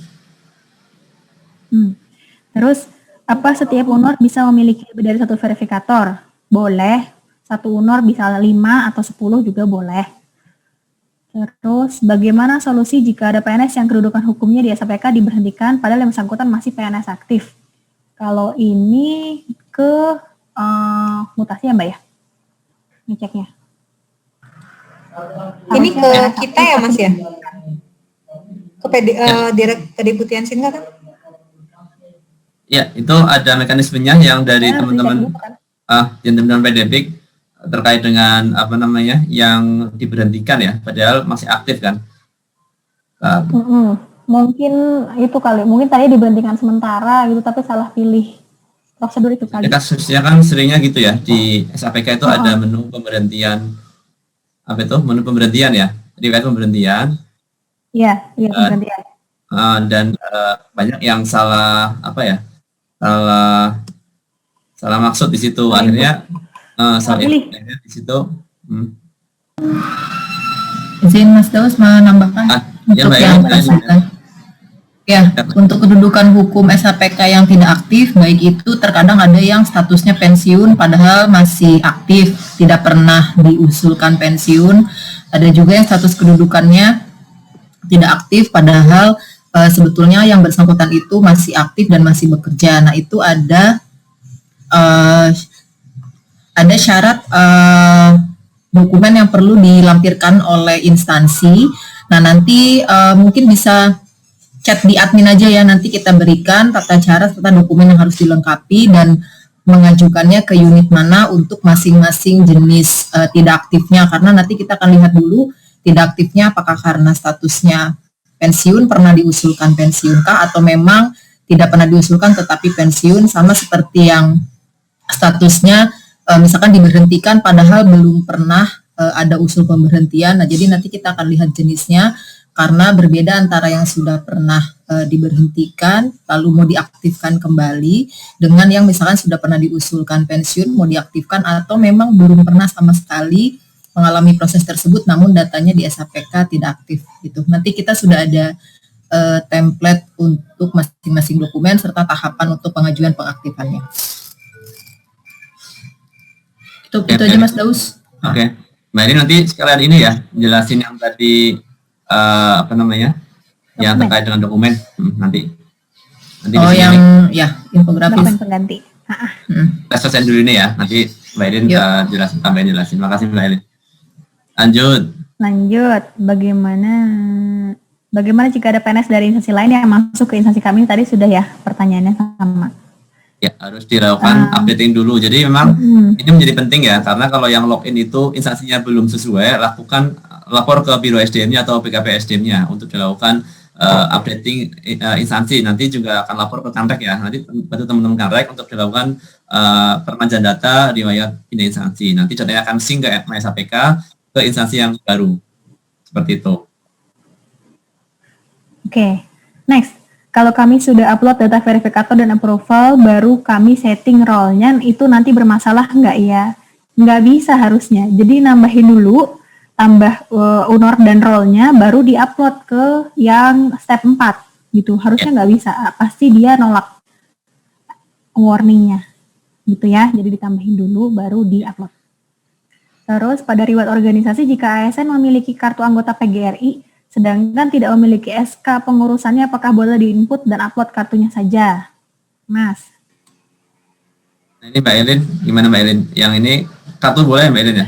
Terus, apa setiap UNOR bisa memiliki lebih dari satu verifikator? Boleh, satu UNOR bisa 5 atau 10 juga boleh. Terus, bagaimana solusi jika ada PNS yang kedudukan hukumnya di SAPK diberhentikan padahal yang bersangkutan masih PNS aktif? Kalau ini ke mutasi ya Mbak ya? Ngeceknya. Ini ke kita ya Mas ya? Ke Kedeputian Singa kan? Ya, itu ada mekanismenya yang dari teman-teman PDPIK terkait dengan apa namanya yang diberhentikan ya, padahal masih aktif kan. Mungkin itu kali, mungkin tadi diberhentikan sementara gitu, tapi salah pilih prosedur itu kali. Ya, kasusnya kan seringnya gitu ya, di SAPK itu ada menu pemberhentian, menu pemberhentian ya, riwayat pemberhentian. Iya, pemberhentian. Dan banyak yang salah salah maksud di situ, akhirnya salah pilih di situ. Izin Mas Daus menambahkan untuk yang bersangkutan. Ya, untuk kedudukan hukum SAPK yang tidak aktif, baik itu terkadang ada yang statusnya pensiun padahal masih aktif, tidak pernah diusulkan pensiun. Ada juga yang status kedudukannya tidak aktif padahal sebetulnya yang bersangkutan itu masih aktif dan masih bekerja. Nah, itu ada syarat dokumen yang perlu dilampirkan oleh instansi. Nah, nanti mungkin bisa chat di admin aja ya, nanti kita berikan tata cara serta dokumen yang harus dilengkapi dan mengajukannya ke unit mana untuk masing-masing jenis tidak aktifnya, karena nanti kita akan lihat dulu tidak aktifnya apakah karena statusnya pensiun, pernah diusulkan pensiun kah, atau memang tidak pernah diusulkan tetapi pensiun, sama seperti yang statusnya misalkan diberhentikan padahal belum pernah ada usul pemberhentian. Nah, jadi nanti kita akan lihat jenisnya karena berbeda antara yang sudah pernah diberhentikan lalu mau diaktifkan kembali dengan yang misalkan sudah pernah diusulkan pensiun mau diaktifkan atau memang belum pernah sama sekali mengalami proses tersebut namun datanya di SAPK tidak aktif gitu. Nanti kita sudah ada template untuk masing-masing dokumen serta tahapan untuk pengajuan pengaktifannya. Itu aja Mas Daus. Oke. Mbak ini nanti sekalian ini ya jelasin yang tadi yang terkait dengan dokumen nanti yang ya infografis dokumen pengganti. Kita selesai dulu ini ya, nanti Mbak Elin jelasin. Makasih Mbak Elin. Lanjut. Bagaimana jika ada PNS dari instansi lain yang masuk ke instansi kami? Tadi sudah ya pertanyaannya sama. Ya, harus dilakukan updating dulu. Jadi memang ini menjadi penting ya, karena kalau yang login itu instansinya belum sesuai, lapor ke Biro SDM-nya atau PKP SDM-nya untuk dilakukan updating instansi, nanti juga akan lapor ke Kanrek ya. Nanti bantu teman-teman Kanrek untuk dilakukan permajaan data riwayat pindah instansi. Nanti datanya akan sync ke MySAPK ke instansi yang baru. Seperti itu. Oke, next. Kalau kami sudah upload data verifikator dan approval, baru kami setting role-nya, itu nanti bermasalah nggak ya? Nggak bisa harusnya. Jadi nambahin dulu, tambah honor dan role-nya, baru di-upload ke yang step 4 gitu. Harusnya nggak bisa, pasti dia nolak warning-nya gitu ya. Jadi ditambahin dulu, baru di-upload. Terus pada riwayat organisasi, jika ASN memiliki kartu anggota PGRI, sedangkan tidak memiliki SK pengurusannya, apakah boleh di-input dan upload kartunya saja? Mas. Nah, ini Mbak Elin, gimana Mbak Elin? Yang ini kartu boleh Mbak Elin ya?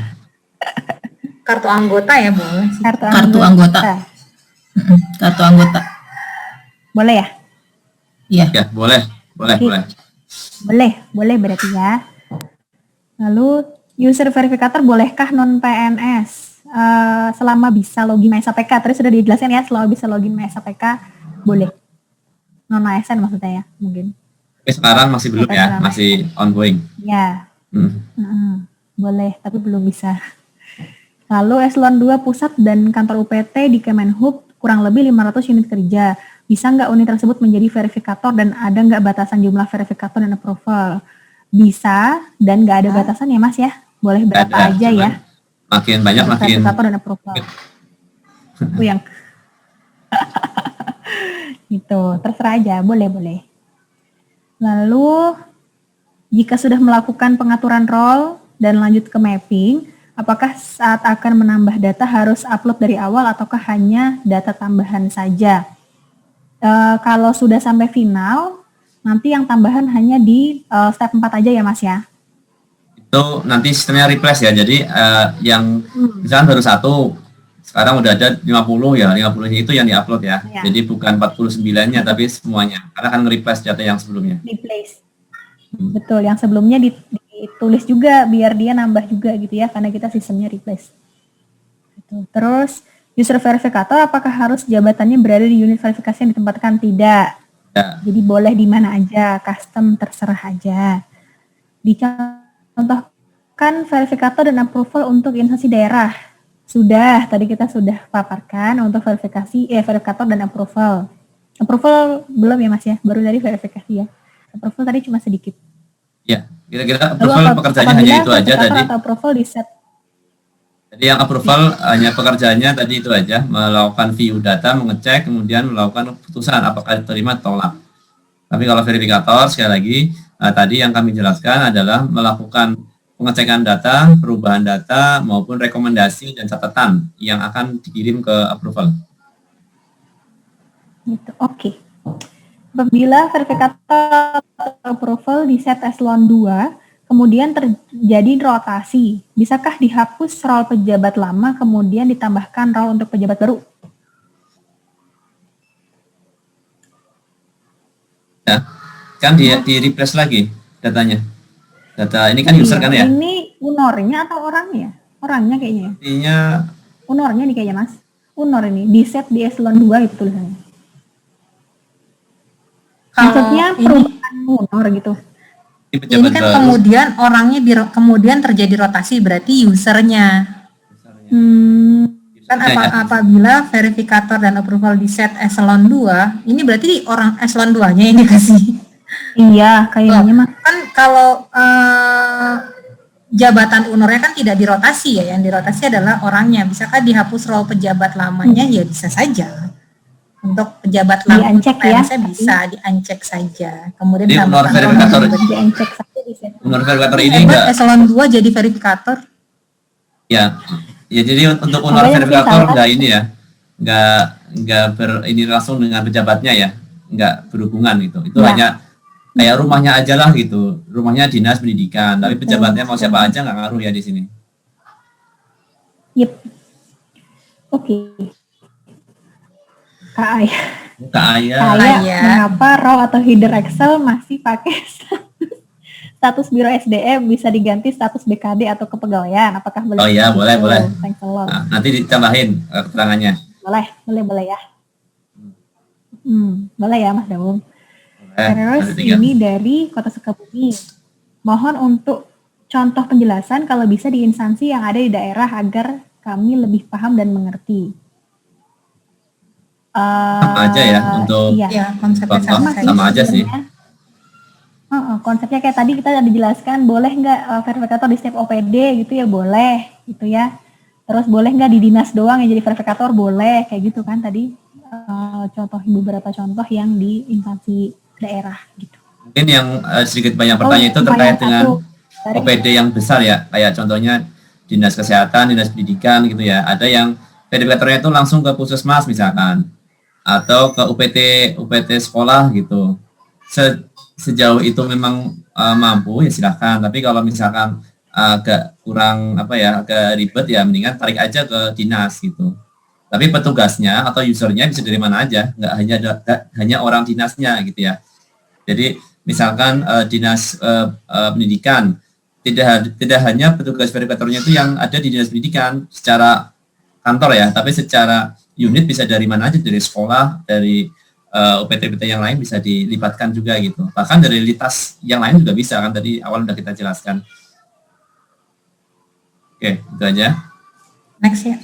Kartu anggota ya boleh sih. Kartu anggota. Kartu anggota. Boleh ya? Iya. Ya, boleh. Boleh berarti ya. Lalu user verifikator bolehkah non PNS? Selama bisa login MySAPK, tadi sudah dijelaskan ya, selama bisa login MySAPK boleh. Non ASN maksudnya ya, mungkin. Tapi sekarang masih belum ya, masih ongoing. Ya. Boleh, tapi belum bisa. Lalu eselon 2 pusat dan kantor UPT di Kemenhub kurang lebih 500 unit kerja. Bisa nggak unit tersebut menjadi verifikator dan ada nggak batasan jumlah verifikator dan approval? Bisa, dan nggak ada batasan ya Mas ya? Boleh berapa aja ya? Makin banyak makin verifikator dan approval. Itu yang gitu, terserah aja, boleh. Lalu jika sudah melakukan pengaturan role dan lanjut ke mapping, apakah saat akan menambah data harus upload dari awal ataukah hanya data tambahan saja? Kalau sudah sampai final, nanti yang tambahan hanya di step 4 aja ya Mas ya? itu nanti sistemnya replace ya. Jadi yang misalkan baru 1, sekarang udah ada 50 ya, 50 itu yang diupload ya. Jadi bukan 49-nya tapi semuanya. Karena kan replace data yang sebelumnya. Replace. Betul, yang sebelumnya ditulis juga biar dia nambah juga gitu ya, karena kita sistemnya replace. Gitu. Terus user verifikator apakah harus jabatannya berada di unit verifikasi yang ditempatkan? Tidak. Ya. Jadi boleh di mana aja, custom terserah aja. Dicontohkan verifikator dan approval untuk instansi daerah. Sudah, tadi kita sudah paparkan untuk verifikator dan approval. Approval belum ya Mas ya, baru dari verifikasi ya. Approval tadi cuma sedikit. Ya, kira-kira approval pekerjaannya hanya itu aja tadi. Atau approval di set. Jadi yang approval hanya pekerjaannya tadi itu aja, melakukan view data, mengecek, kemudian melakukan keputusan apakah diterima atau tolak. Tapi kalau verifikator sekali lagi tadi yang kami jelaskan adalah melakukan pengecekan data, perubahan data maupun rekomendasi dan catatan yang akan dikirim ke approval. Gitu. Oke. Apabila verifikator approval di set eselon 2, kemudian terjadi rotasi, bisakah dihapus role pejabat lama kemudian ditambahkan role untuk pejabat baru? Ya, kan di replace lagi datanya. Data ini kan user kan ya? Ini unornya atau orangnya? Orangnya kayaknya. Intinya unornya nih kayaknya Mas. Unor ini di set di eselon 2 itu tulisannya. Maksudnya perubahan unor gitu. Ini kan baru. Kemudian orangnya kemudian terjadi rotasi, berarti usernya. Kan apabila verifikator dan approval di set eselon 2, ini berarti orang eselon 2-nya ini kasih. Iya, kayaknya mah. Kan kalau jabatan unornya kan tidak dirotasi ya, yang dirotasi adalah orangnya. Bisakah dihapus role pejabat lamanya? Ya bisa saja. Untuk pejabat lama diancek ya, bisa diancek saja. Kemudian honor verifikator diancek saja di set. Honor verifikator ini enggak eselon 2 jadi verifikator. Ya. Ya jadi untuk honor verifikator enggak ini ya. Enggak ini langsung dengan pejabatnya ya. Enggak berhubungan gitu. Itu hanya kayak rumahnya aja lah gitu. Rumahnya dinas pendidikan, tapi pejabatnya mau siapa aja enggak ngaruh ya di sini. Yep. Oke. Kak Ayah, mengapa raw atau header Excel masih pakai status Biro SDM bisa diganti status BKD atau kepegawaian? Apakah boleh? Oh iya, boleh. Nah, nanti ditambahin keterangannya. Boleh ya. Boleh ya Mas Daum. Terus ada 3. ini dari Kota Sukabumi. Mohon untuk contoh penjelasan kalau bisa di instansi yang ada di daerah agar kami lebih paham dan mengerti. Sama aja ya untuk Iya. Ya, konsepnya contoh, sama sama aja sih. Konsepnya kayak tadi kita ada dijelaskan, boleh nggak verifikator di setiap OPD gitu ya, boleh gitu ya. Terus boleh nggak di dinas doang yang jadi verifikator, boleh kayak gitu kan tadi. Contoh beberapa contoh yang di instansi daerah gitu. Mungkin yang sedikit banyak pertanyaan itu terkait dengan OPD yang besar ya, kayak contohnya dinas kesehatan, dinas pendidikan gitu ya. Ada yang verifikatornya itu langsung ke puskesmas misalkan, atau ke UPT sekolah gitu. Sejauh itu memang mampu ya silahkan. Tapi kalau misalkan agak kurang agak ribet ya, mendingan tarik aja ke dinas gitu. Tapi petugasnya atau usernya bisa dari mana aja, nggak hanya orang dinasnya gitu ya. Jadi misalkan dinas pendidikan, tidak hanya petugas verifikatornya itu yang ada di dinas pendidikan secara kantor ya, tapi secara unit bisa dari mana aja, dari sekolah, dari UPT-UPT yang lain bisa dilibatkan juga gitu. Bahkan dari lintas yang lain juga bisa kan, tadi awal udah kita jelaskan. Oke, itu aja. Next ya.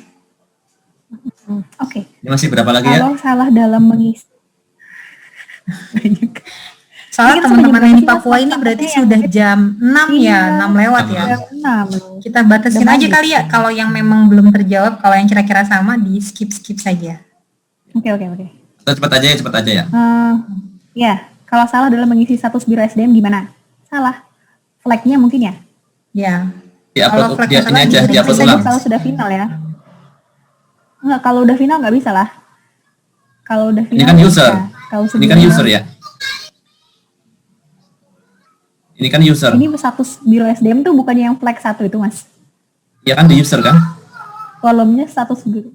Oke. Ini masih berapa lagi ya? Kalau salah dalam mengisi. Soalnya teman-teman yang di Papua ini berarti sudah jam 6 ya, 6 lewat ya. Kita batasin aja kali ya, kalau yang memang belum terjawab, kalau yang kira-kira sama di skip saja. Oke. Cepat aja ya. Ya, kalau salah dalam mengisi status biro SDM gimana? Salah. Flag-nya mungkin ya? Ya. Kalau flag-nya salah, diupload ulang. Kalau sudah final ya. Enggak, kalau udah final nggak bisa lah. Kalau udah final. Ini kan user. Ini kan user ya. Ini kan user. Ini status biro SDM tuh bukannya yang flag 1 itu, Mas? Iya kan, di user kan? Kolomnya status biro.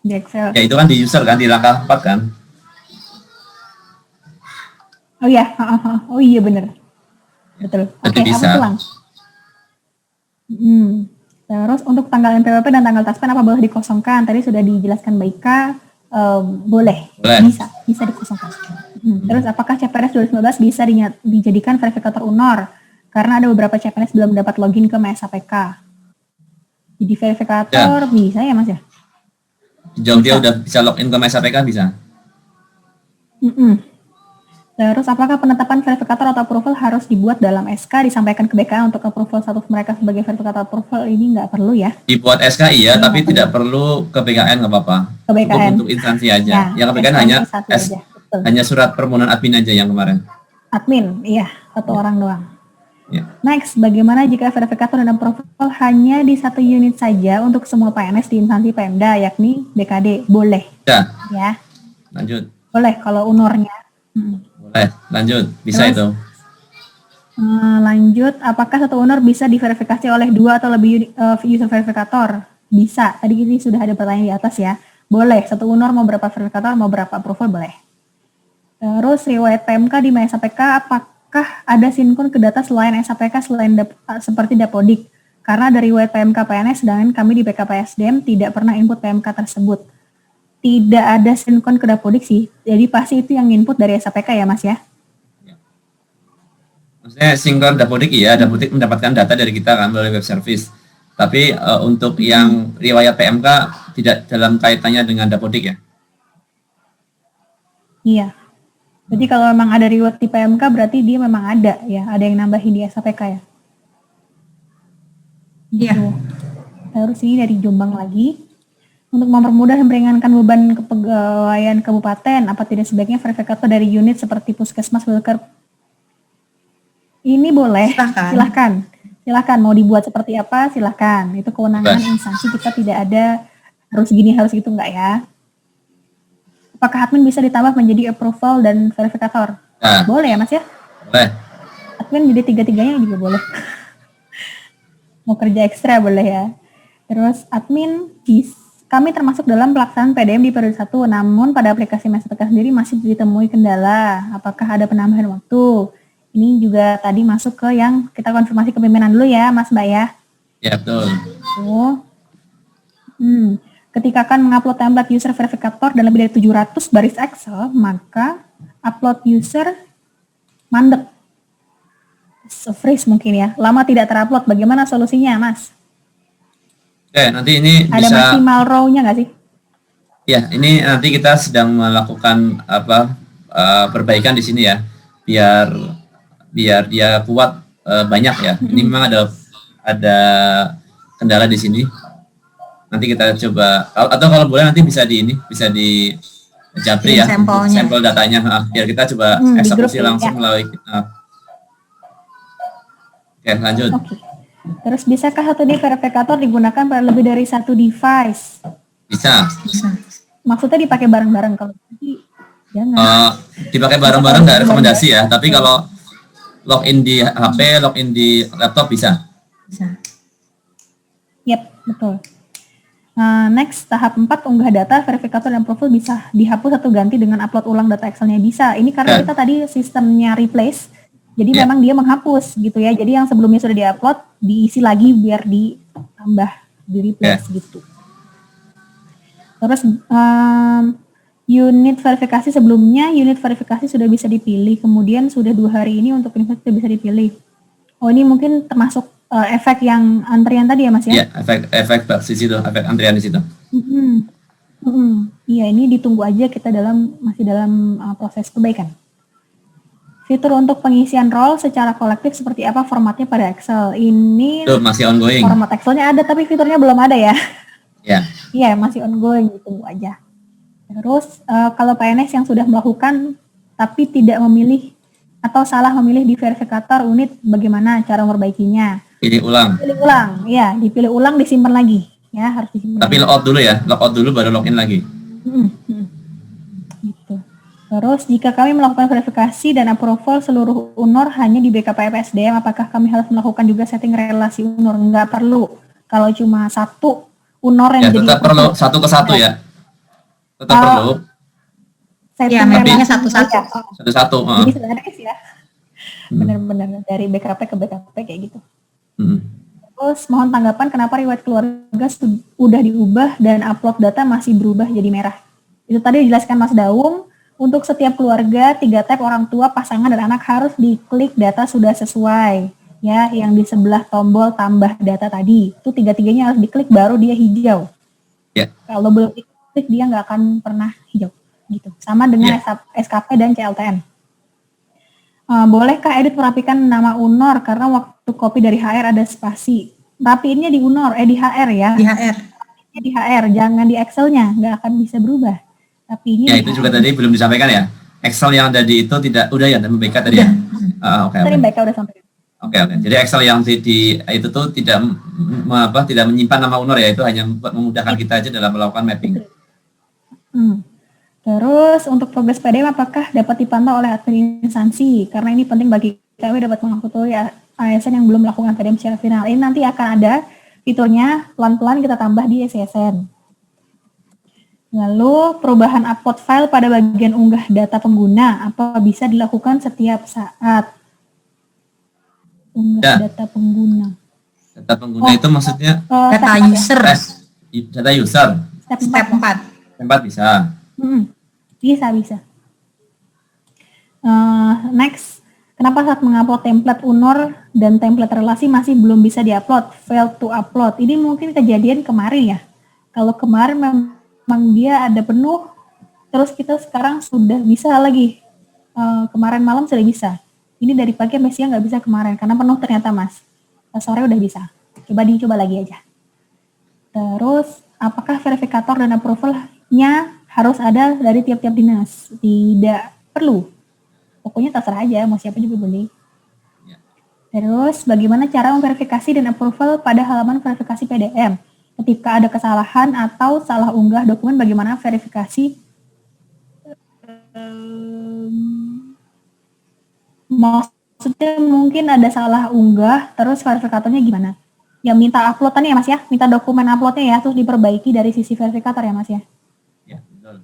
Di Excel. Ya itu kan di user kan, di langkah 4 kan? Oh iya, oh iya bener. Betul. Oke, bisa. Ulang. Terus untuk tanggal NPWP dan tanggal taspen apa boleh dikosongkan? Tadi sudah dijelaskan Mbak Ika, boleh. Bisa dikosongkan. Terus apakah CPNS 2019 bisa dijadikan verifikator UNOR? Karena ada beberapa CPNS belum dapat login ke MSAPK. Jadi verifikator bisa ya Mas ya? Jauh dia udah bisa login ke MSAPK bisa. Terus apakah penetapan verifikator atau approval harus dibuat dalam SK disampaikan ke BKN untuk approval status mereka sebagai verifikator approval? Ini nggak perlu ya? Dibuat SK iya, tapi tidak perlu ke BKN nggak apa-apa. Ke BKN. Untuk instansi aja. Yang ke BKN hanya surat permohonan admin aja yang kemarin. Admin, iya, 1 orang doang. Ya. Next, bagaimana jika verifikator dan approval hanya di 1 unit saja untuk semua PNS di instansi Pemda, yakni BKD? Boleh. Ya. Lanjut. Boleh kalau UNOR-nya. Boleh, lanjut. Bisa. Terus, itu. Lanjut, apakah 1 UNOR bisa diverifikasi oleh 2 atau lebih user verifikator? Bisa. Tadi ini sudah ada pertanyaan di atas ya. Boleh. 1 UNOR mau berapa verifikator, mau berapa approval, boleh. Terus riwayat PMK di MSAPK, apakah ada sinkron ke data selain SAPK seperti Dapodik? Karena dari riwayat PMK PNS, sedangkan kami di PKPSDM tidak pernah input PMK tersebut. Tidak ada sinkron ke Dapodik sih, jadi pasti itu yang input dari SAPK ya Mas ya? Maksudnya sinkron Dapodik iya, Dapodik mendapatkan data dari kita kan melalui web service. Tapi untuk yang riwayat PMK tidak dalam kaitannya dengan Dapodik ya? Iya. Jadi kalau memang ada riwayat di PMK berarti dia memang ada ya, ada yang nambahin di SAPK ya? Iya. Terus ini dari Jombang lagi. Untuk mempermudah dan meringankan beban kepegawaian kabupaten, apa tidak sebaiknya verifikator dari unit seperti puskesmas, wilker? Ini boleh, silahkan. Mau dibuat seperti apa, silahkan. Itu kewenangan instansi, kita tidak ada harus gini, harus gitu, enggak ya. Apakah admin bisa ditambah menjadi approval dan verifikator? Boleh ya Mas ya? Boleh. Admin jadi 3-3-nya juga boleh. Mau kerja ekstra boleh ya. Terus admin kami termasuk dalam pelaksanaan PDM di periode 1, namun pada aplikasi MSAPK sendiri masih ditemui kendala. Apakah ada penambahan waktu? Ini juga tadi masuk ke yang kita konfirmasi ke pimpinan dulu ya, Mas Mbak ya. Ya, betul. ketika akan mengupload template user verifikator dan lebih dari 700 baris Excel, maka upload user mandek. Freeze mungkin ya, lama tidak terupload. Bagaimana solusinya, Mas? Oke, nanti ini Ada bisa, maksimal row-nya nggak sih? ya ini nanti kita sedang melakukan perbaikan di sini ya, biar dia kuat banyak ya. Ini memang ada kendala di sini. Nanti kita coba, atau kalau boleh nanti bisa di Japri ya, Sampelnya. sampel datanya, biar kita coba Di eksekusi grup, langsung ya. melalui. Oke, lanjut. Oke. Terus bisakah satu verifikator digunakan pada lebih dari satu device? Bisa. Maksudnya dipakai bareng-bareng, kalau nanti jangan. Dipakai bareng-bareng nggak rekomendasi ya, tapi kalau login di HP, login di laptop bisa. Bisa. Yep, betul. Next, tahap 4, unggah data, verifikator dan profil bisa dihapus atau ganti dengan upload ulang data Excel-nya bisa. Ini karena kita tadi sistemnya replace, jadi memang dia menghapus gitu ya. Jadi yang sebelumnya sudah diupload, diisi lagi biar ditambah, di replace gitu. Terus unit verifikasi sebelumnya, unit verifikasi sudah bisa dipilih, kemudian sudah 2 hari ini untuk unit bisa dipilih. Oh, ini mungkin termasuk efek yang antrian tadi ya, Mas ya? Iya, efek di situ, efek antrian di situ. Iya, ini ditunggu aja, kita masih dalam proses perbaikan. Fitur untuk pengisian role secara kolektif seperti apa formatnya pada Excel? Ini Masih ongoing. Format Excel-nya ada, tapi fiturnya belum ada ya. Ya. Iya, masih ongoing, ditunggu aja. Terus kalau PNS yang sudah melakukan tapi tidak memilih atau salah memilih di verifikator unit, bagaimana cara memperbaikinya? Pilih ulang. Pilih ulang, ya, dipilih ulang, disimpan lagi, ya, harus disimpan. Tapi logout dulu ya, logout dulu baru login lagi. Gitu. Terus jika kami melakukan verifikasi dan approval seluruh UNOR hanya di BKPM SDM, apakah kami harus melakukan juga setting relasi UNOR? Enggak perlu. Kalau cuma satu UNOR yang Ya, jadi tetap perlu satu ke satu ya. Tetap perlu. Ya, mappingnya satu-satu. Satu-satu. Jadi sebenarnya sih ya, benar-benar dari BKP ke BKP kayak gitu. Terus mohon tanggapan kenapa riwayat keluarga sudah diubah dan upload data masih berubah jadi merah. Itu tadi dijelaskan Mas Daung, untuk setiap keluarga 3 tab orang tua, pasangan dan anak harus diklik data sudah sesuai. Ya, yang di sebelah tombol tambah data tadi, itu 3-3-nya harus diklik baru dia hijau. Ya. Kalau belum diklik dia nggak akan pernah hijau gitu. Sama dengan SKP dan CLTN. Bolehkah edit merapikan nama UNOR karena waktu copy dari HR ada spasi? Rapiinnya di UNOR, di HR ya. Di HR. Di HR, jangan di Excel-nya, nggak akan bisa berubah. Tapi ini ya itu juga tadi belum disampaikan ya. Excel yang ada di itu tidak udah ya, BK tadi ya. Oke. Tadi BK udah sampai. Oke. Jadi Excel yang di itu tuh tidak menyimpan nama UNOR ya, itu hanya memudahkan kita aja dalam melakukan mapping. Terus untuk progres PDM apakah dapat dipantau oleh admin instansi? Karena ini penting bagi kami dapat mengetahui ASN yang belum melakukan PDM secara final. Ini nanti akan ada fiturnya, pelan-pelan kita tambah di SSN. Lalu perubahan upload file pada bagian unggah data pengguna, apa bisa dilakukan setiap saat? Unggah data pengguna. Data pengguna itu maksudnya data user. Data user. Step 4. Step 4 bisa. Bisa. Next, kenapa saat mengupload template UNOR dan template relasi masih belum bisa diupload? Fail to upload. Ini mungkin kejadian kemarin ya. Kalau kemarin memang dia ada penuh, terus kita sekarang sudah bisa lagi. Kemarin malam sudah bisa. Ini dari pagi sampai siang nggak bisa kemarin karena penuh ternyata Mas. Sore udah bisa. Dicoba lagi aja. Terus, apakah verifikator dan approval-nya harus ada dari tiap-tiap dinas? Tidak perlu. Pokoknya terserah aja, mau siapa juga boleh. Ya. Terus, bagaimana cara memverifikasi dan approval pada halaman verifikasi PDM? Ketika ada kesalahan atau salah unggah dokumen, bagaimana verifikasi? Maksudnya mungkin ada salah unggah, terus verifikatornya gimana? Ya minta uploadannya ya Mas ya, minta dokumen uploadnya ya, terus diperbaiki dari sisi verifikator ya Mas ya? Ya, betul.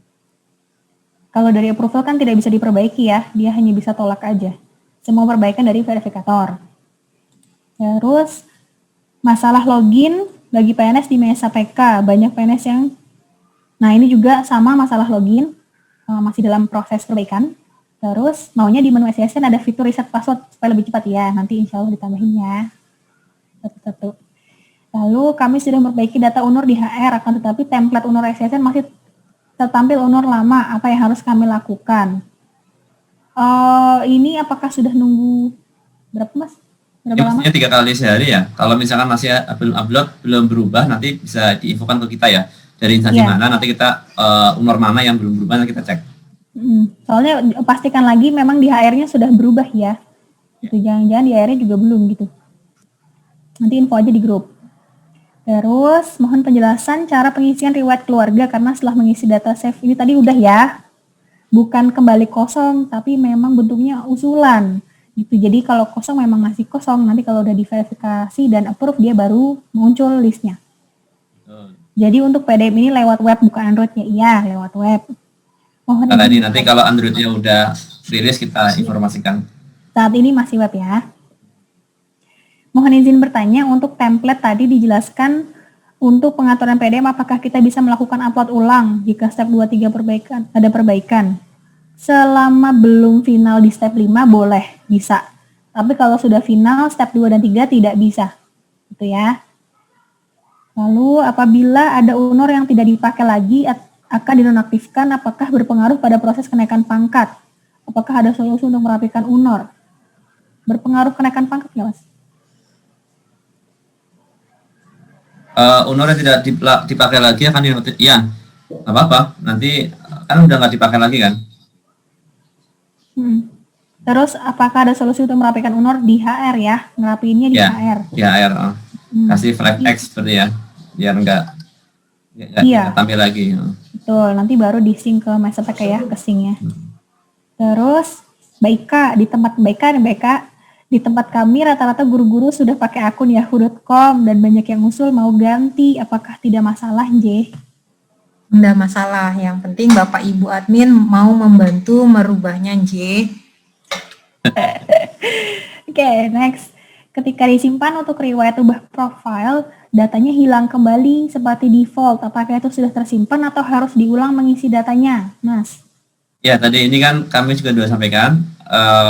Kalau dari approval kan tidak bisa diperbaiki ya, dia hanya bisa tolak aja. Semua perbaikan dari verifikator. Terus, masalah login bagi PNS di Mesa PK, banyak PNS yang Nah, ini juga sama masalah login, masih dalam proses perbaikan. Terus maunya di menu SSN ada fitur reset password supaya lebih cepat ya. Nanti insya Allah ditambahin ya. Satu-satu. Lalu kami sudah memperbaiki data UNUR di HR, akan tetapi template UNUR SSN masih tertampil UNUR lama. Apa yang harus kami lakukan? Ini apakah sudah nunggu berapa Mas? Berapa lama? Ini 3 kali sehari ya. Kalau misalkan masih belum upload, belum berubah, nanti bisa diinfokan ke kita ya. Dari instansi mana, nanti kita UNUR mana yang belum berubah, nanti kita cek. Soalnya pastikan lagi memang di HR-nya sudah berubah ya. Itu jangan-jangan di HR-nya juga belum gitu. Nanti info aja di grup. Terus mohon penjelasan cara pengisian riwayat keluarga karena setelah mengisi data save ini tadi udah ya. Bukan kembali kosong tapi memang bentuknya usulan. Gitu. Jadi kalau kosong memang masih kosong, nanti kalau udah diverifikasi dan approve dia baru muncul listnya. Jadi untuk PDF ini lewat web bukan Android-nya, iya lewat web. Mohon nanti kalau Android-nya udah rilis kita informasikan. Saat ini masih web ya. Mohon izin bertanya untuk template tadi dijelaskan untuk pengaturan PDF apakah kita bisa melakukan upload ulang jika step 2, 3 ada perbaikan. Selama belum final di step 5 boleh, bisa. Tapi kalau sudah final, step 2 dan 3 tidak bisa. Gitu ya. Lalu apabila ada UNUR yang tidak dipakai lagi akan dinonaktifkan, apakah berpengaruh pada proses kenaikan pangkat? Apakah ada solusi untuk merapikan UNUR? Berpengaruh kenaikan pangkat nggak Mas? UNUR yang tidak dipakai lagi akan dinonaktifkan. Iya, nggak apa-apa. Nanti kan udah nggak dipakai lagi kan? Terus apakah ada solusi untuk merapikan UNUR di HR ya? Ngerapiinnya di HR. Di HR. Kasih flag X seperti ya, biar nggak tampil lagi. Betul, nanti baru di-sync ke MySPK ya, ke sync-nya. Terus Baika, di tempat kami rata-rata guru-guru sudah pakai akun yahoo.com dan banyak yang usul mau ganti, apakah tidak masalah, J? Enggak masalah, yang penting Bapak Ibu admin mau membantu merubahnya, J. Oke, next. Ketika disimpan untuk riwayat ubah profile, datanya hilang kembali seperti default. Apakah itu sudah tersimpan atau harus diulang mengisi datanya, Mas? Ya, tadi ini kan kami juga sudah sampaikan,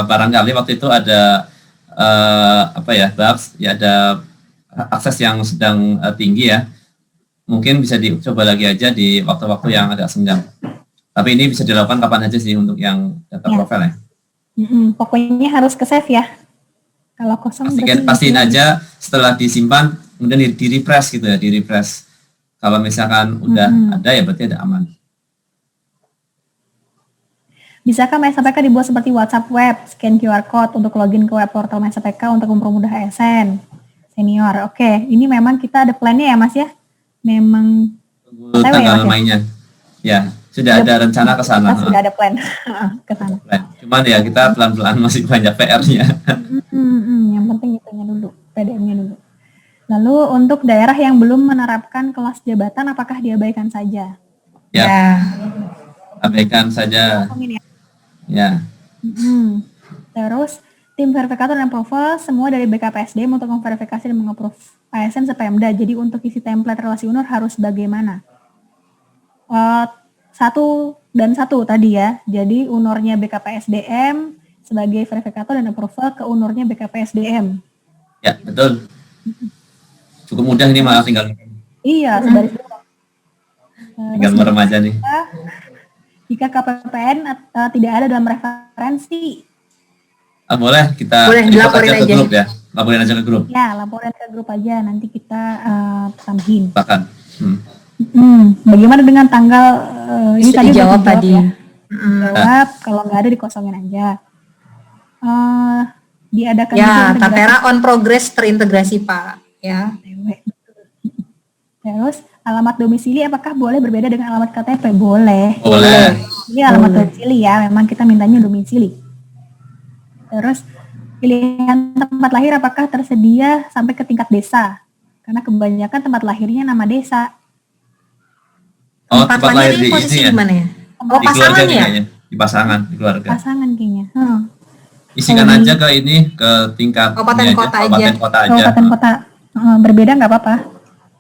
barangkali waktu itu ada bugs, ya ada akses yang sedang tinggi ya. Mungkin bisa dicoba lagi aja di waktu-waktu yang agak senggang. Tapi ini bisa dilakukan kapan aja sih untuk yang data profile ya. Pokoknya harus ke save ya. Kalau kosong pastiin aja setelah disimpan kemudian di-refresh gitu ya, di-refresh. Kalau misalkan udah ada ya berarti ada aman. Bisakah MySPK dibuat seperti WhatsApp web, scan QR code untuk login ke web portal MySPK untuk mempermudah ASN senior. Oke, ini memang kita ada plannya ya Mas ya? Memang tanggal mainnya. Ya, sudah ada rencana ke sana. Sudah ada plan ke sana. Cuman ya kita pelan-pelan masih banyak PR-nya. Yang penting itunya dulu, PDM-nya dulu. Lalu untuk daerah yang belum menerapkan kelas jabatan, apakah diabaikan saja? Ya. Abaikan saja. Ya. Terus tim verifikator dan approval semua dari BKPSDM untuk memverifikasi dan mengapprove ASN sepemda. Jadi untuk isi template relasi UNUR harus bagaimana? 1 dan 1 tadi ya. Jadi UNUR-nya BKPSDM sebagai verifikator dan approval ke UNUR-nya BKPSDM. Ya, betul. Cukup mudah ini malah tinggal. Iya, sebaris doang. Tinggal merem aja nih. Jika KPPN tidak ada dalam referensi. Boleh kita laporin aja ke grup ya. Laporin aja ke grup. Ya, laporin ke grup aja. Nanti kita tambahin. Bahkan. Bagaimana dengan tanggal ini tadi dijawab tadi. Ya? Jawab, kalau nggak ada dikosongin aja. Diadakan ya, Tapera on progress terintegrasi Pak. Ya. Terus alamat domisili apakah boleh berbeda dengan alamat KTP? Boleh. Boleh. Ini alamat domisili ya, memang kita mintanya domisili. Terus pilihan tempat lahir apakah tersedia sampai ke tingkat desa? Karena kebanyakan tempat lahirnya nama desa. Tempat lahir di posisi di mana ya? Oh, di pasangan ya? Di pasangan, di keluarga. Pasangan kayaknya. Isikan aja ke ini, ke tingkat kabupaten kota aja. Kabupaten kota. Berbeda nggak apa-apa.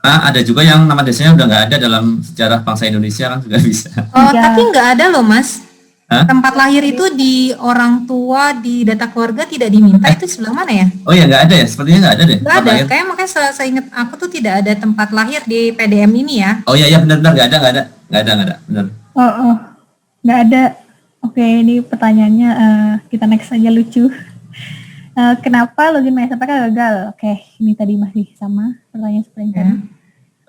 Nah, ada juga yang nama desanya udah nggak ada dalam sejarah bangsa Indonesia kan juga bisa. Oh, Iya. tapi nggak ada loh, Mas. Hah? Tempat lahir itu di orang tua, di data keluarga tidak diminta, itu sebelah mana ya? Oh ya nggak ada ya, sepertinya nggak ada deh. Nggak tempat ada, lahir. kayak makanya seingat aku tuh tidak ada tempat lahir di PDM ini ya. Oh iya benar-benar nggak ada, benar. Oh, nggak ada. Oke, ini pertanyaannya kita next aja lucu. Kenapa login MySPK gagal? Oke, ini tadi masih sama pertanyaan seperti tadi.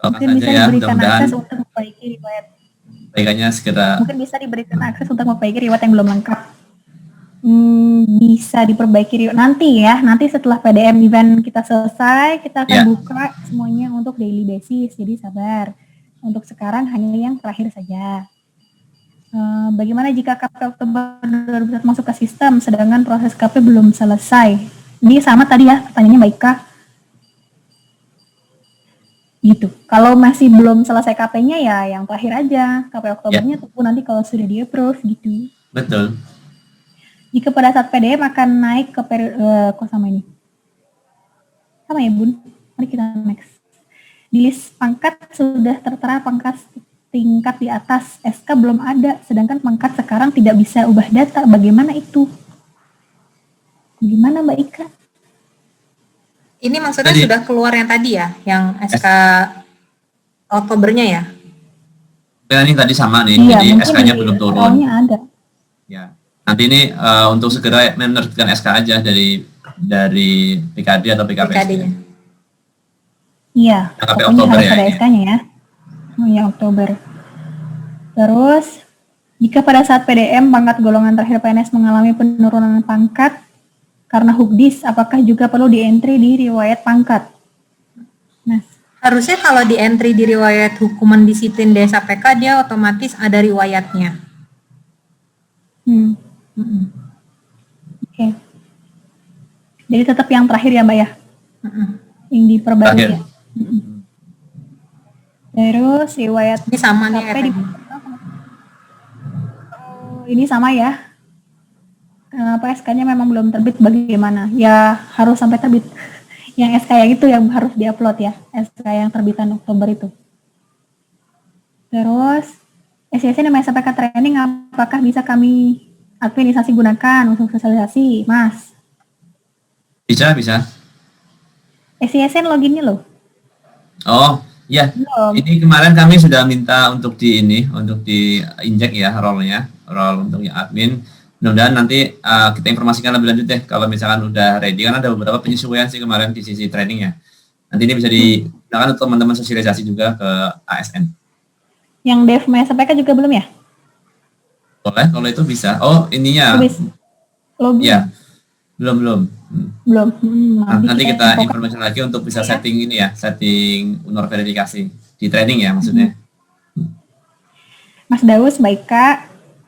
Mungkin bisa ya, diberikan mudah-mudahan akses untuk memperbaiki riwayat. perbaikannya segera. Mungkin bisa diberikan akses untuk memperbaiki riwayat yang belum lengkap. Bisa diperbaiki nanti ya. Nanti setelah PDM event kita selesai, kita akan buka semuanya untuk daily basis. Jadi sabar. Untuk sekarang hanya yang terakhir saja. Bagaimana jika KP Oktober 2021 masuk ke sistem, sedangkan proses KP belum selesai? Ini sama tadi ya pertanyaannya Mbak Ika. Gitu. Kalau masih belum selesai KP-nya ya yang terakhir aja. KP Oktobernya tunggu nanti kalau sudah di-approve gitu. Betul. Jika pada saat PDM akan naik ke kok sama ini? Sama ya Bun? Mari kita next. Di list pangkat sudah tertera pangkat tingkat di atas, SK belum ada, sedangkan pangkat sekarang tidak bisa ubah data. Bagaimana itu? Gimana Mbak Ika? Ini maksudnya Tadi. sudah keluar yang tadi ya, yang SK Oktobernya ya? Ya ini tadi sama nih, Iya, jadi mungkin SK-nya belum turun. awalnya ada. Ya. Nanti ini untuk segera menerbitkan SK aja dari PKD atau PKPSD. PKD-nya. Iya, KP pokoknya Oktober harus ya ada ini. SK-nya ya. Oh ya, Oktober. Terus, jika pada saat PDM pangkat golongan terakhir PNS mengalami penurunan pangkat karena hukdis, apakah juga perlu di-entry di riwayat pangkat? Nah, Harusnya kalau di entry di riwayat hukuman disiplin desa PK, dia otomatis ada riwayatnya. Oke. Jadi tetap yang terakhir ya Mbak ya? Yang diperbarui Terakhir. ya? Terus riwayat Ini sama nih KP kayak tadi. ini sama ya? Kenapa SK-nya memang belum terbit, bagaimana? Ya harus sampai terbit. Yang SK yang itu yang harus diupload ya, SK yang terbitan Oktober itu. Terus SSN namanya SPK training, apakah bisa kami administrasi gunakan untuk sosialisasi, Mas? Bisa. SSN loginnya loh. Oh, ya. Belum. Ini kemarin kami sudah minta untuk diinjek ya role untuk yang admin. Mudah-mudahan nanti kita informasikan lebih lanjut deh kalau misalkan udah ready, kan ada beberapa penyesuaian sih kemarin di sisi trainingnya. Nanti ini bisa digunakan untuk teman-teman sosialisasi juga ke ASN. Yang dev SPK juga belum ya? Boleh, kalau itu bisa. Oh, ininya. Login? Ya, belum. Belum. Nanti kita informasi lagi untuk bisa setting ini ya, setting honor verifikasi di training ya maksudnya. Mas Daus, Mbak Ika,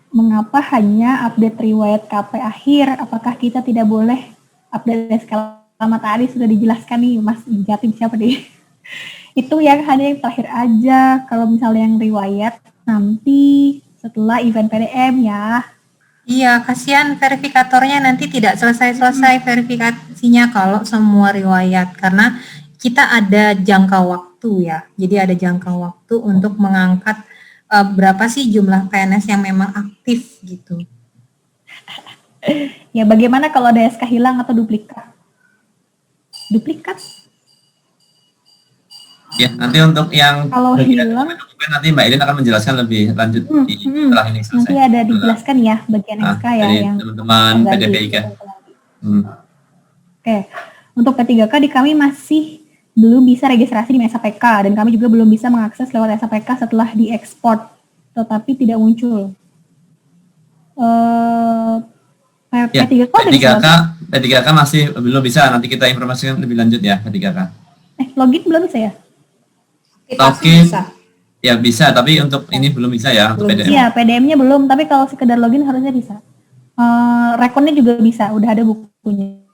mengapa hanya update riwayat KP akhir? Apakah kita tidak boleh update skala lama tadi sudah dijelaskan nih, Mas Jatim siapa deh? Itu yang hanya yang terakhir aja. Kalau misalnya yang riwayat nanti setelah event PDM ya. Iya, kasihan verifikatornya nanti tidak selesai-selesai verifikasinya kalau semua riwayat, karena kita ada jangka waktu ya. Jadi ada jangka waktu untuk mengangkat berapa sih jumlah PNS yang memang aktif gitu. Ya bagaimana kalau ada SK hilang atau duplikat? Duplikat? Ya, nanti untuk yang Kalau bagian hilang, dokumen nanti Mbak Ilin akan menjelaskan lebih lanjut setelah ini selesai. nanti ada dijelaskan ya bagian SK ya dari yang teman-teman PDPIK. Oke, untuk P3K di kami masih belum bisa registrasi di SPK dan kami juga belum bisa mengakses lewat SPK setelah diekspor, tetapi tidak muncul. P3K masih belum bisa, nanti kita informasikan lebih lanjut ya P3K. Login belum bisa ya? Login ya bisa, tapi untuk ini belum bisa ya untuk PDM. Iya, PDM-nya belum, tapi kalau sekedar login harusnya bisa. Rekonnya juga bisa, udah ada bukunya.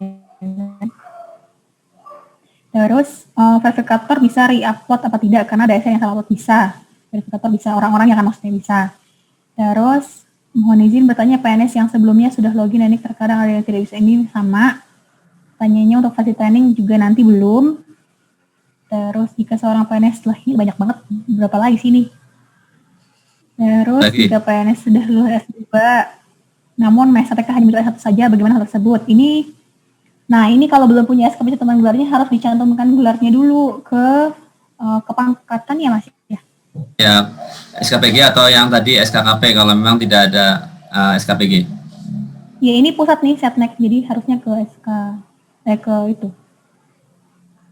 Terus verifikator bisa re-upload apa tidak, karena ada yang salah upload bisa. Verifikator bisa, orang-orang yang kan maksudnya bisa. Terus mohon izin bertanya, PNS yang sebelumnya sudah login ini terkadang ada yang tidak bisa, ini sama. Tanyanya untuk fase training juga nanti belum. Terus jika seorang PNS setelah ini banyak banget, berapa lagi sih nih? Terus jika PNS sudah lulus S2, namun SKPK hanya milik satu saja, bagaimana hal tersebut? Ini kalau belum punya SK pencantuman gelarnya harus dicantumkan gelarnya dulu ke kepangkatan ya Mas ya? Ya, SKPG atau yang tadi SKKP kalau memang tidak ada SKPG. Ya ini pusat nih Setnek, jadi harusnya ke ke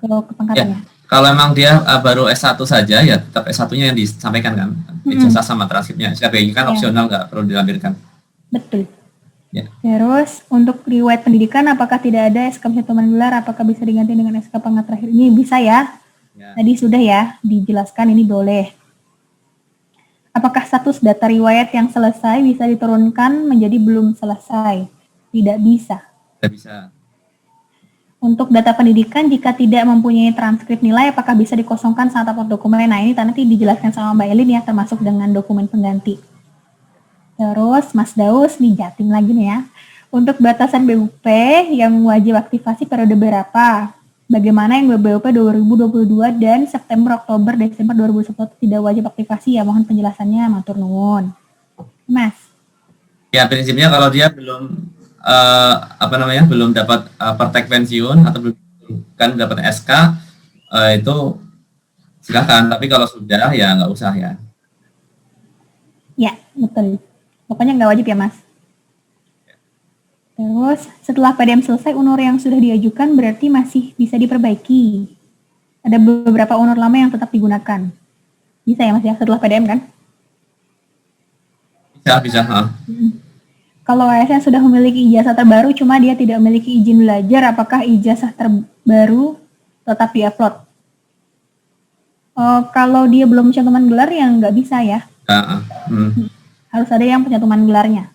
kepangkatannya. Ya, kalau memang dia baru S1 saja ya tetap S1-nya yang disampaikan kan, ijazah sama transkripnya. SKPG kan opsional, nggak perlu dilampirkan. Betul. Ya. Terus untuk riwayat pendidikan apakah tidak ada SK pencantuman gelar, apakah bisa diganti dengan SK pangkat terakhir? Ini bisa ya. Tadi sudah ya dijelaskan, ini boleh. Apakah status data riwayat yang selesai bisa diturunkan menjadi belum selesai? Tidak bisa. Tidak bisa. Untuk data pendidikan jika tidak mempunyai transkrip nilai apakah bisa dikosongkan saat upload dokumen? Nah ini nanti dijelaskan sama Mbak Elin ya, termasuk dengan dokumen pengganti. Terus Mas Daus nih Jatim lagi nih ya. Untuk batasan BUP yang wajib aktivasi periode berapa? Bagaimana yang BUP 2022 dan September, Oktober, Desember 2021 tidak wajib aktivasi ya? Mohon penjelasannya, matur nuwun. Mas. Ya prinsipnya kalau dia belum belum dapat pertek pensiun atau belum kan dapat SK itu silakan. Tapi kalau sudah ya nggak usah ya. Ya betul. Pokoknya nggak wajib ya Mas. Terus setelah PDM selesai, UNUR yang sudah diajukan berarti masih bisa diperbaiki. Ada beberapa UNUR lama yang tetap digunakan. Bisa ya Mas ya setelah PDM kan? Bisa. Kalau ASN sudah memiliki ijazah terbaru cuma dia tidak memiliki izin belajar, apakah ijazah terbaru tetap diupload? Kalau dia belum pencantuman gelar ya nggak bisa ya. Harus ada yang pencantuman gelarnya.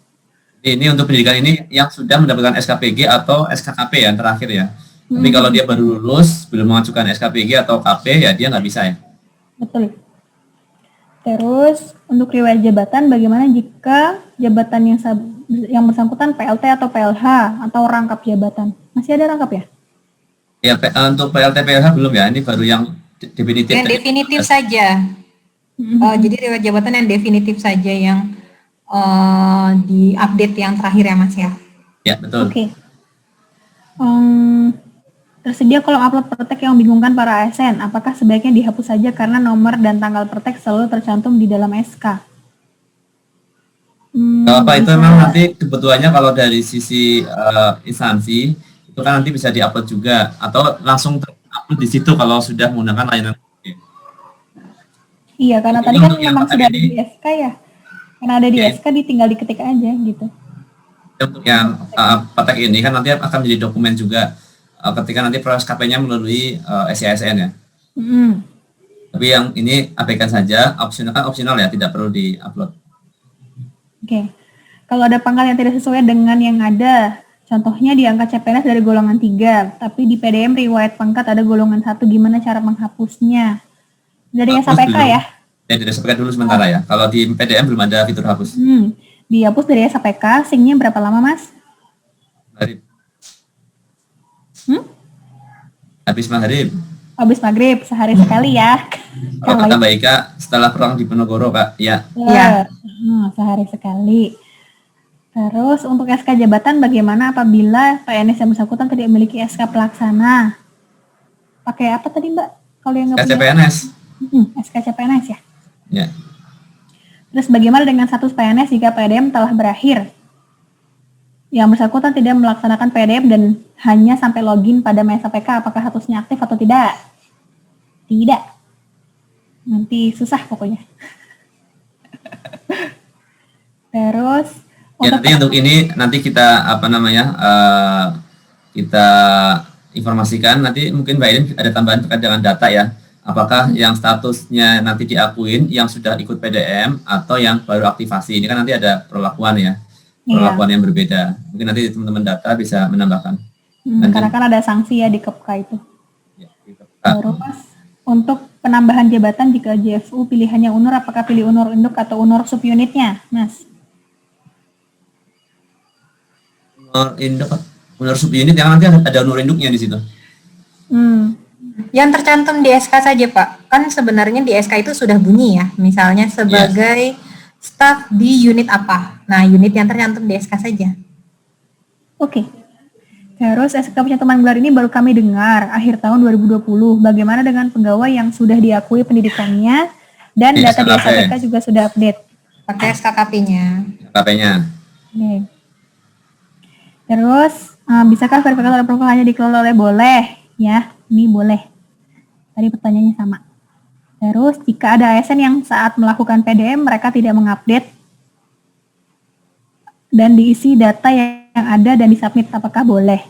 Ini untuk pendidikan ini yang sudah mendapatkan SKPG atau SKKP ya terakhir ya. Tapi kalau dia baru lulus belum mengajukan SKPG atau KP ya dia nggak bisa ya. Betul. Terus untuk riwayat jabatan bagaimana jika jabatan yang bersangkutan PLT atau PLH atau rangkap jabatan? Masih ada rangkap ya? Ya untuk PLT PLH belum ya. Ini baru yang definitif. Yang definitif saja. Jadi riwayat jabatan yang definitif saja yang di update yang terakhir ya Mas ya. Ya betul. Oke. Tersedia kolom upload pertek yang membingungkan para ASN. Apakah sebaiknya dihapus saja karena nomor dan tanggal pertek selalu tercantum di dalam SK? Itu memang nanti kebutuhannya kalau dari sisi instansi itu kan nanti bisa diupload juga atau langsung terupload di situ kalau sudah menggunakan layanan. Iya, karena tadi kan memang sudah ada di SK ya. Karena ada di SK tinggal diketik aja gitu. Untuk yang pertek ini kan nanti akan menjadi dokumen juga ketika nanti proses KP-nya melalui SISN ya. Tapi yang ini abaikan saja, opsional ya, tidak perlu di-upload. Oke. Kalau ada pangkat yang tidak sesuai dengan yang ada, contohnya diangkat CPNS dari golongan 3, tapi di PDM riwayat pangkat ada golongan 1, gimana cara menghapusnya? Dari SAPK ya? Ya, dari SAPK dulu sementara ya. Kalau di PDM belum ada fitur hapus. Dihapus dari SAPK, SIM-nya berapa lama Mas? Habis maghrib. Habis maghrib, sehari sekali ya. Kalau kata Mbak Ika, setelah perang di Penogoro Kak, ya. Iya. Sehari sekali. Terus untuk SK jabatan bagaimana apabila PNS yang bersangkutan tidak memiliki SK pelaksana? Pakai apa tadi Mbak? Kalau yang nggak punya CPNS. SK CPNS ya. Ya. Terus bagaimana dengan status PNS jika PDM telah berakhir? Yang bersangkutan tidak melaksanakan PDM dan hanya sampai login pada SAPK, apakah statusnya aktif atau tidak? Tidak. Nanti susah pokoknya. Terus untuk ini nanti kita kita informasikan nanti mungkin Mbak Ilin ada tambahan terkait dengan data ya. Apakah yang statusnya nanti diakuin yang sudah ikut PDM atau yang baru aktivasi? Ini kan nanti ada perlakuan ya. Perlakuan yang berbeda. Mungkin nanti teman-teman data bisa menambahkan. Karena kan ada sanksi ya di KEPKA itu. Ya, di KEPKA. Terus untuk penambahan jabatan jika JFU pilihannya UNUR, apakah pilih UNUR induk atau UNUR subunitnya, Mas? UNUR induk, UNUR subunit yang nanti ada UNUR induknya di situ. Yang tercantum di SK saja, Pak. Kan sebenarnya di SK itu sudah bunyi ya, misalnya sebagai staf di unit apa. Nah, unit yang tercantum di SK saja. Oke. Terus SK pencantuman gelar ini baru kami dengar akhir tahun 2020. Bagaimana dengan pegawai yang sudah diakui pendidikannya dan data di SKPK juga sudah update? Pakai SKKP-nya. SKP-nya. Oke. Terus bisakah verifikator approval hanya dikelola oleh boleh? Ya, ini boleh. Tadi pertanyaannya sama. Terus jika ada ASN yang saat melakukan PDM mereka tidak mengupdate dan diisi data yang ada dan disubmit, apakah boleh?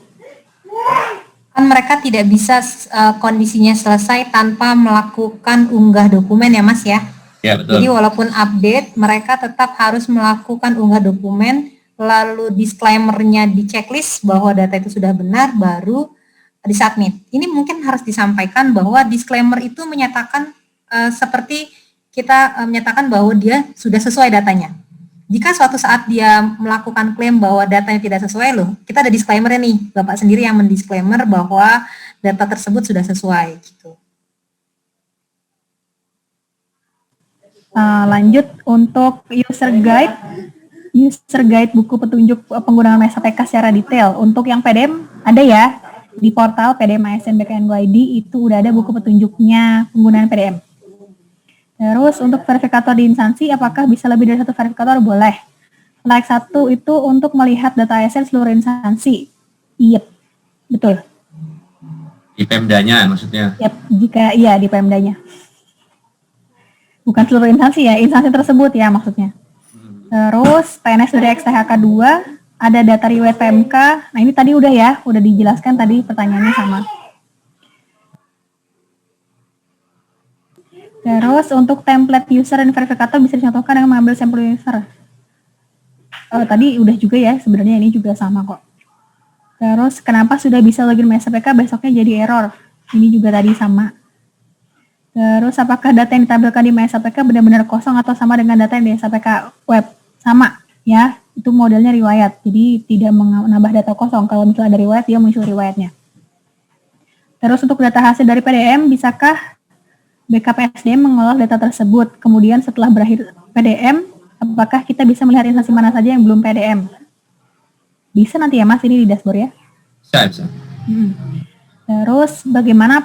Kan mereka tidak bisa kondisinya selesai tanpa melakukan unggah dokumen ya Mas ya? Ya, betul. Jadi walaupun update, mereka tetap harus melakukan unggah dokumen, lalu disclaimer-nya di checklist bahwa data itu sudah benar, baru disubmit. Ini mungkin harus disampaikan bahwa disclaimer itu menyatakan seperti kita menyatakan bahwa dia sudah sesuai datanya. Jika suatu saat dia melakukan klaim bahwa datanya tidak sesuai loh, kita ada disclaimer nih, Bapak sendiri yang mendisclaimer bahwa data tersebut sudah sesuai gitu. Lanjut untuk user guide buku petunjuk penggunaan SKPK secara detail. Untuk yang PDM ada ya, di portal PDM ASN BKN.go.id itu udah ada buku petunjuknya penggunaan PDM. Terus untuk verifikator di instansi, apakah bisa lebih dari satu verifikator? Boleh. Like 1 itu untuk melihat data ASN seluruh instansi. Iya, betul. Di Pemdanya maksudnya? Yep, jika iya di Pemdanya. Bukan seluruh instansi ya, instansi tersebut ya maksudnya. Terus PNS dari XTHK 2, ada data riwayat PMK. Nah ini tadi udah ya, udah dijelaskan tadi pertanyaannya sama. Terus untuk template user dan verifikator bisa dicontohkan dengan mengambil sampel user. Tadi udah juga ya, sebenarnya ini juga sama kok. Terus kenapa sudah bisa login SKPK besoknya jadi error? Ini juga tadi sama. Terus apakah data yang ditampilkan di SKPK benar-benar kosong atau sama dengan data yang di SKPK web? Sama ya, itu modelnya riwayat. Jadi tidak menambah data kosong. Kalau misalnya ada riwayat, dia muncul riwayatnya. Terus untuk data hasil dari PDM, bisakah BKPSDM mengolah data tersebut? Kemudian setelah berakhir PDM, apakah kita bisa melihat instansi mana saja yang belum PDM? Bisa nanti ya Mas, ini di dashboard ya? Bisa. Terus bagaimana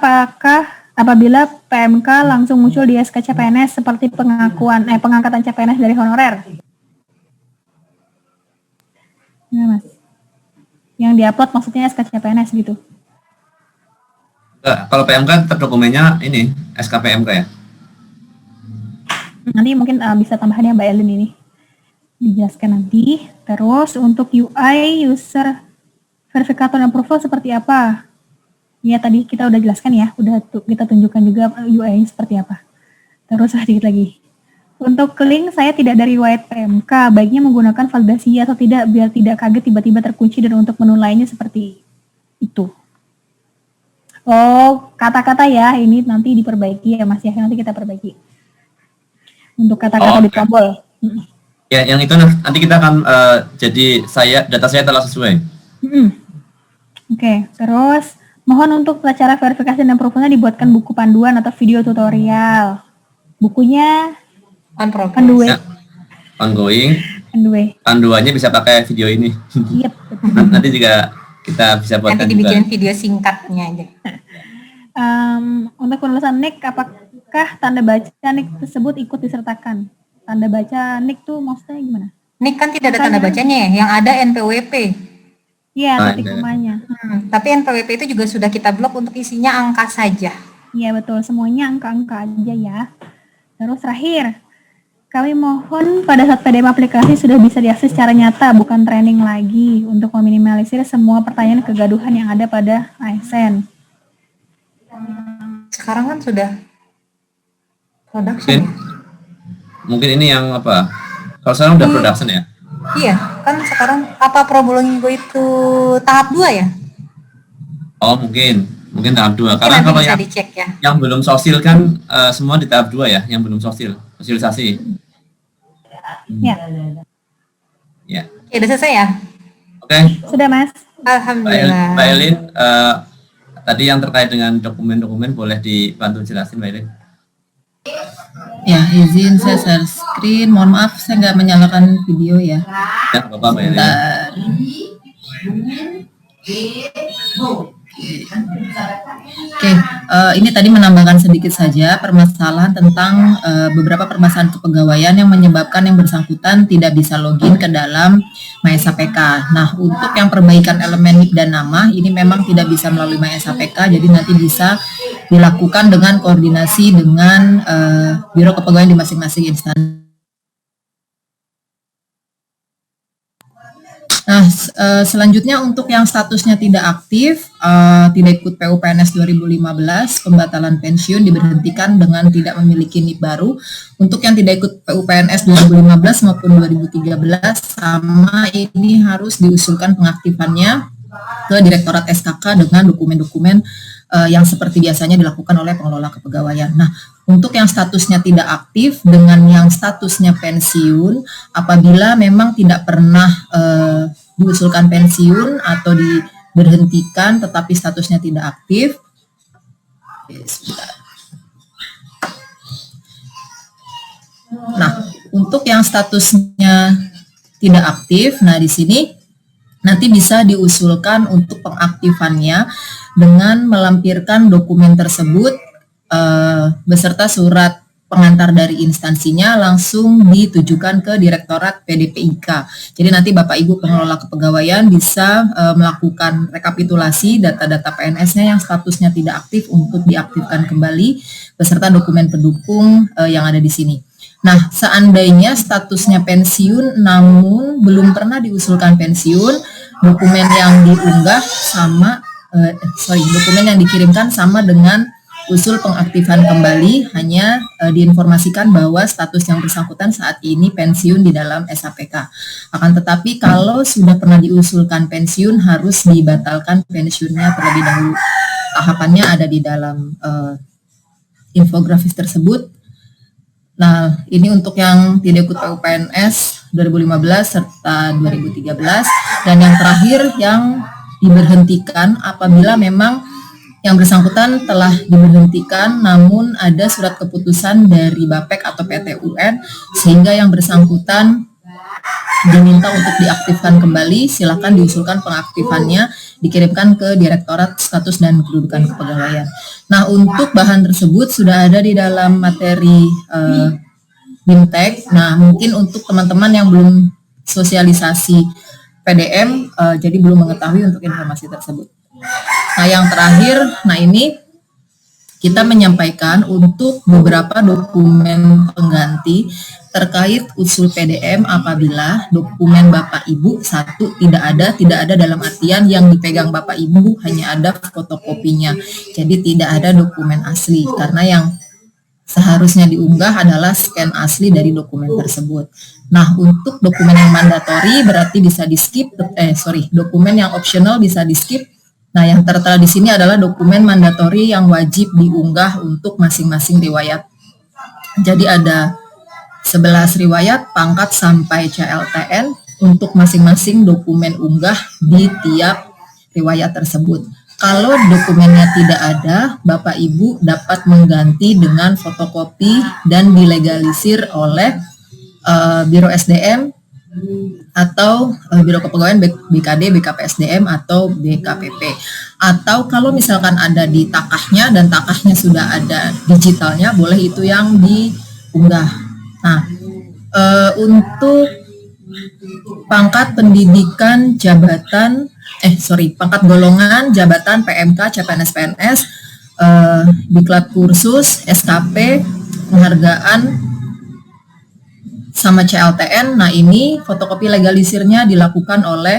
apabila PMK langsung muncul di SK CPNS seperti pengangkatan CPNS dari honorer? Nah, Mas. Yang diupload maksudnya SK CPNS gitu. Kalau PMK terdokumennya ini SKPMK ya? Nanti mungkin bisa tambahan ya Mbak Elin ini. Dijelaskan nanti. Terus untuk UI, user verifikator dan approval seperti apa? Ya tadi kita udah jelaskan ya, udah kita tunjukkan juga UI seperti apa. Terus sedikit lagi. Untuk link saya tidak dari riwayat PMK, baiknya menggunakan validasi atau tidak biar tidak kaget tiba-tiba terkunci dan untuk menu lainnya seperti itu. Oh, kata-kata ya, ini nanti diperbaiki ya Mas ya, nanti kita perbaiki. Untuk kata-kata di tombol. Ya, yang itu nanti kita akan jadi data saya telah sesuai. Oke, terus mohon untuk cara verifikasi dan approval-nya dibuatkan buku panduan atau video tutorial. Bukunya on the way. Ya, ongoing. Panduannya bisa pakai video ini. Yep. Nanti juga kita bisa buatkan nanti dibikin video singkatnya aja. Untuk penulisan NIK, apakah tanda baca NIK tersebut ikut disertakan? Tanda baca NIK tuh maksudnya gimana? NIK kan tidak ada tanda bacanya ya, yang ada NPWP. Iya, titik komanya. Tapi NPWP itu juga sudah kita blok untuk isinya angka saja. Iya betul, semuanya angka-angka aja ya. Terus terakhir, kami mohon pada saat PDM aplikasi sudah bisa diakses secara nyata, bukan training lagi, untuk meminimalisir semua pertanyaan kegaduhan yang ada pada ASN. Sekarang kan sudah production. Mungkin ini yang apa? Kalau sekarang udah production ya? Iya, kan sekarang apa Probolinggo itu tahap 2 ya? Oh mungkin tahap 2. Karena kalau yang belum sosil kan semua di tahap 2 ya, yang belum sosialisasi. Ya. Ya. Oke, udah selesai ya? Oke. Sudah Mas. Alhamdulillah. Mbak Elin, Tadi yang terkait dengan dokumen-dokumen boleh dibantu jelasin Mbak Irin. Ya, izin saya share screen. Mohon maaf, saya nggak menyalakan video ya. Ya, Bapak Mbak Irin. Oke, ini tadi menambahkan sedikit saja permasalahan tentang beberapa permasalahan kepegawaian yang menyebabkan yang bersangkutan tidak bisa login ke dalam MySAPK. Nah, untuk yang perbaikan elemen NIK dan nama, ini memang tidak bisa melalui MySAPK, jadi nanti bisa dilakukan dengan koordinasi dengan Biro Kepegawaian di masing-masing instansi. Nah, selanjutnya untuk yang statusnya tidak aktif, tidak ikut PUPNS 2015, pembatalan pensiun diberhentikan dengan tidak memiliki NIP baru. Untuk yang tidak ikut PUPNS 2015 maupun 2013, sama ini harus diusulkan pengaktifannya ke Direktorat SKK dengan dokumen-dokumen yang seperti biasanya dilakukan oleh pengelola kepegawaian. Nah, untuk yang statusnya tidak aktif dengan yang statusnya pensiun, apabila memang tidak pernah diusulkan pensiun atau diberhentikan tetapi statusnya tidak aktif. Nah, untuk yang statusnya tidak aktif, nah di sini nanti bisa diusulkan untuk pengaktifannya dengan melampirkan dokumen tersebut beserta surat pengantar dari instansinya langsung ditujukan ke Direktorat PDPIK. Jadi nanti Bapak Ibu pengelola kepegawaian bisa melakukan rekapitulasi data-data PNS-nya yang statusnya tidak aktif untuk diaktifkan kembali beserta dokumen pendukung yang ada di sini. Nah, seandainya statusnya pensiun namun belum pernah diusulkan pensiun, dokumen yang diunggah sama dokumen yang dikirimkan sama dengan usul pengaktifan kembali, hanya diinformasikan bahwa status yang bersangkutan saat ini pensiun di dalam SAPK. Akan tetapi kalau sudah pernah diusulkan pensiun harus dibatalkan pensiunnya terlebih dahulu. Tahapannya ada di dalam infografis tersebut. Nah, ini untuk yang tidak ikut PUPNS 2015 serta 2013, dan yang terakhir yang diberhentikan apabila memang yang bersangkutan telah diberhentikan namun ada surat keputusan dari BAPEK atau PT UN sehingga yang bersangkutan diminta untuk diaktifkan kembali, silakan diusulkan pengaktifannya, dikirimkan ke Direktorat Status dan Kedudukan Kepegawaian. Nah, untuk bahan tersebut sudah ada di dalam materi BIMTEK. Nah, mungkin untuk teman-teman yang belum sosialisasi PDM, jadi belum mengetahui untuk informasi tersebut. Nah, yang terakhir, nah ini kita menyampaikan untuk beberapa dokumen pengganti terkait usul PDM apabila dokumen Bapak Ibu satu tidak ada dalam artian yang dipegang Bapak Ibu hanya ada fotokopinya. Jadi tidak ada dokumen asli karena yang seharusnya diunggah adalah scan asli dari dokumen tersebut. Nah, untuk dokumen yang mandatori berarti bisa di-skip, dokumen yang optional bisa di-skip. Nah, yang tertera di sini adalah dokumen mandatori yang wajib diunggah untuk masing-masing riwayat. Jadi ada 11 riwayat pangkat sampai CLTN untuk masing-masing dokumen unggah di tiap riwayat tersebut. Kalau dokumennya tidak ada, Bapak Ibu dapat mengganti dengan fotokopi dan dilegalisir oleh Biro SDM atau Biro Kepegawaian BKD, BKPSDM atau BKPP. Atau kalau misalkan ada di takahnya dan takahnya sudah ada digitalnya, boleh itu yang diunggah. Nah, untuk pangkat pendidikan jabatan, pangkat golongan jabatan PMK, CPNS, PNS, diklat kursus, SKP, penghargaan, sama CLTN, nah ini fotokopi legalisirnya dilakukan oleh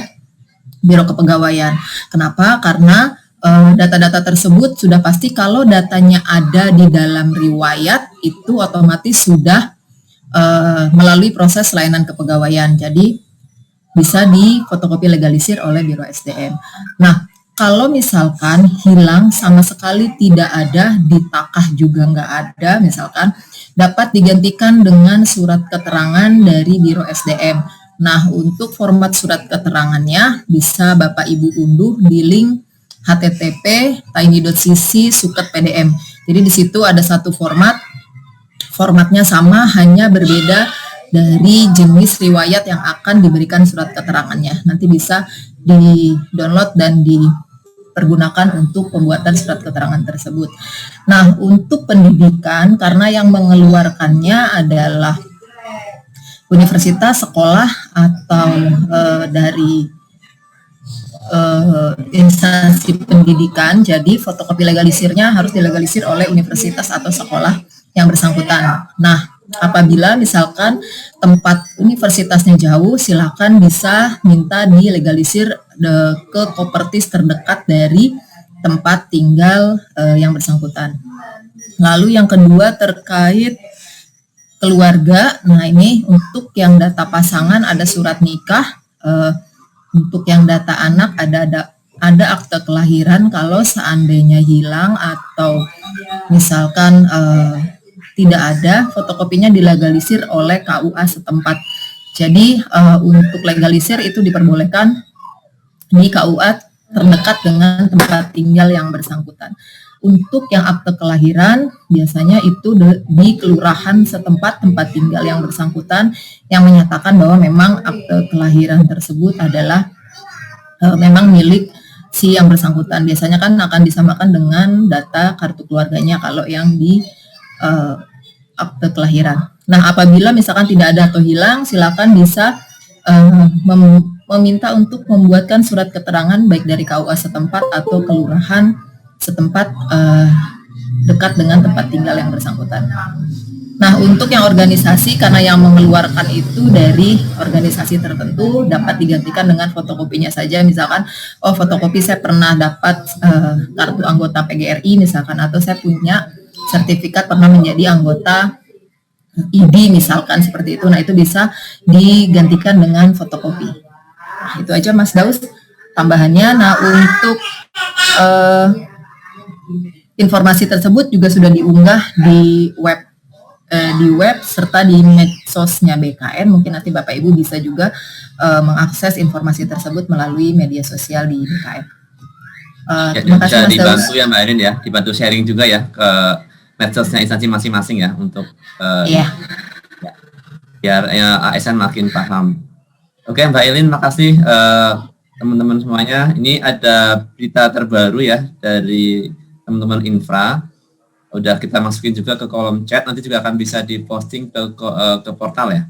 Biro Kepegawaian. Kenapa? Karena data-data tersebut sudah pasti kalau datanya ada di dalam riwayat itu otomatis sudah melalui proses layanan kepegawaian. Jadi bisa di fotokopi legalisir oleh Biro SDM. Nah, kalau misalkan hilang sama sekali tidak ada, di takah juga nggak ada, misalkan dapat digantikan dengan surat keterangan dari Biro SDM. Nah, untuk format surat keterangannya bisa Bapak Ibu unduh di link http://tiny.cc suket pdm. Jadi di situ ada satu formatnya sama, hanya berbeda dari jenis riwayat yang akan diberikan surat keterangannya. Nanti bisa di-download dan dipergunakan untuk pembuatan surat keterangan tersebut. Nah, untuk pendidikan, karena yang mengeluarkannya adalah universitas, sekolah, atau dari instansi pendidikan, jadi fotokopi legalisirnya harus dilegalisir oleh universitas atau sekolah yang bersangkutan. Nah, apabila misalkan tempat universitasnya jauh, silakan bisa minta dilegalisir ke Kopertis terdekat dari tempat tinggal yang bersangkutan. Lalu yang kedua terkait keluarga. Nah, ini untuk yang data pasangan ada surat nikah. Untuk yang data anak ada akte kelahiran kalau seandainya hilang atau misalkan tidak ada, fotokopinya dilegalisir oleh KUA setempat. Jadi untuk legalisir itu diperbolehkan di KUA terdekat dengan tempat tinggal yang bersangkutan. Untuk yang akte kelahiran biasanya itu di kelurahan setempat tempat tinggal yang bersangkutan yang menyatakan bahwa memang akte kelahiran tersebut adalah memang milik si yang bersangkutan. Biasanya kan akan disamakan dengan data kartu keluarganya kalau yang di akte kelahiran. Nah, apabila misalkan tidak ada atau hilang, silakan bisa meminta untuk membuatkan surat keterangan baik dari KUA setempat atau kelurahan setempat dekat dengan tempat tinggal yang bersangkutan. Nah, untuk yang organisasi, karena yang mengeluarkan itu dari organisasi tertentu, dapat digantikan dengan fotokopinya saja. Misalkan, fotokopi saya pernah dapat kartu anggota PGRI misalkan, atau saya punya sertifikat pernah menjadi anggota ID misalkan, seperti itu. Nah, itu bisa digantikan dengan fotokopi. Nah, itu aja Mas Daus tambahannya. Nah, untuk informasi tersebut juga sudah diunggah di web serta di medsosnya BKN. Mungkin nanti Bapak Ibu bisa juga mengakses informasi tersebut melalui media sosial di BKN. Terima kasih Mas Daus. Dibantu ya Mbak Erin ya, dibantu sharing juga ya ke medsosnya instansi masing-masing ya untuk biar ASN makin paham. Oke Mbak Elin, makasih teman-teman semuanya. Ini ada berita terbaru ya dari teman-teman infra. Udah kita masukin juga ke kolom chat, nanti juga akan bisa diposting ke portal ya.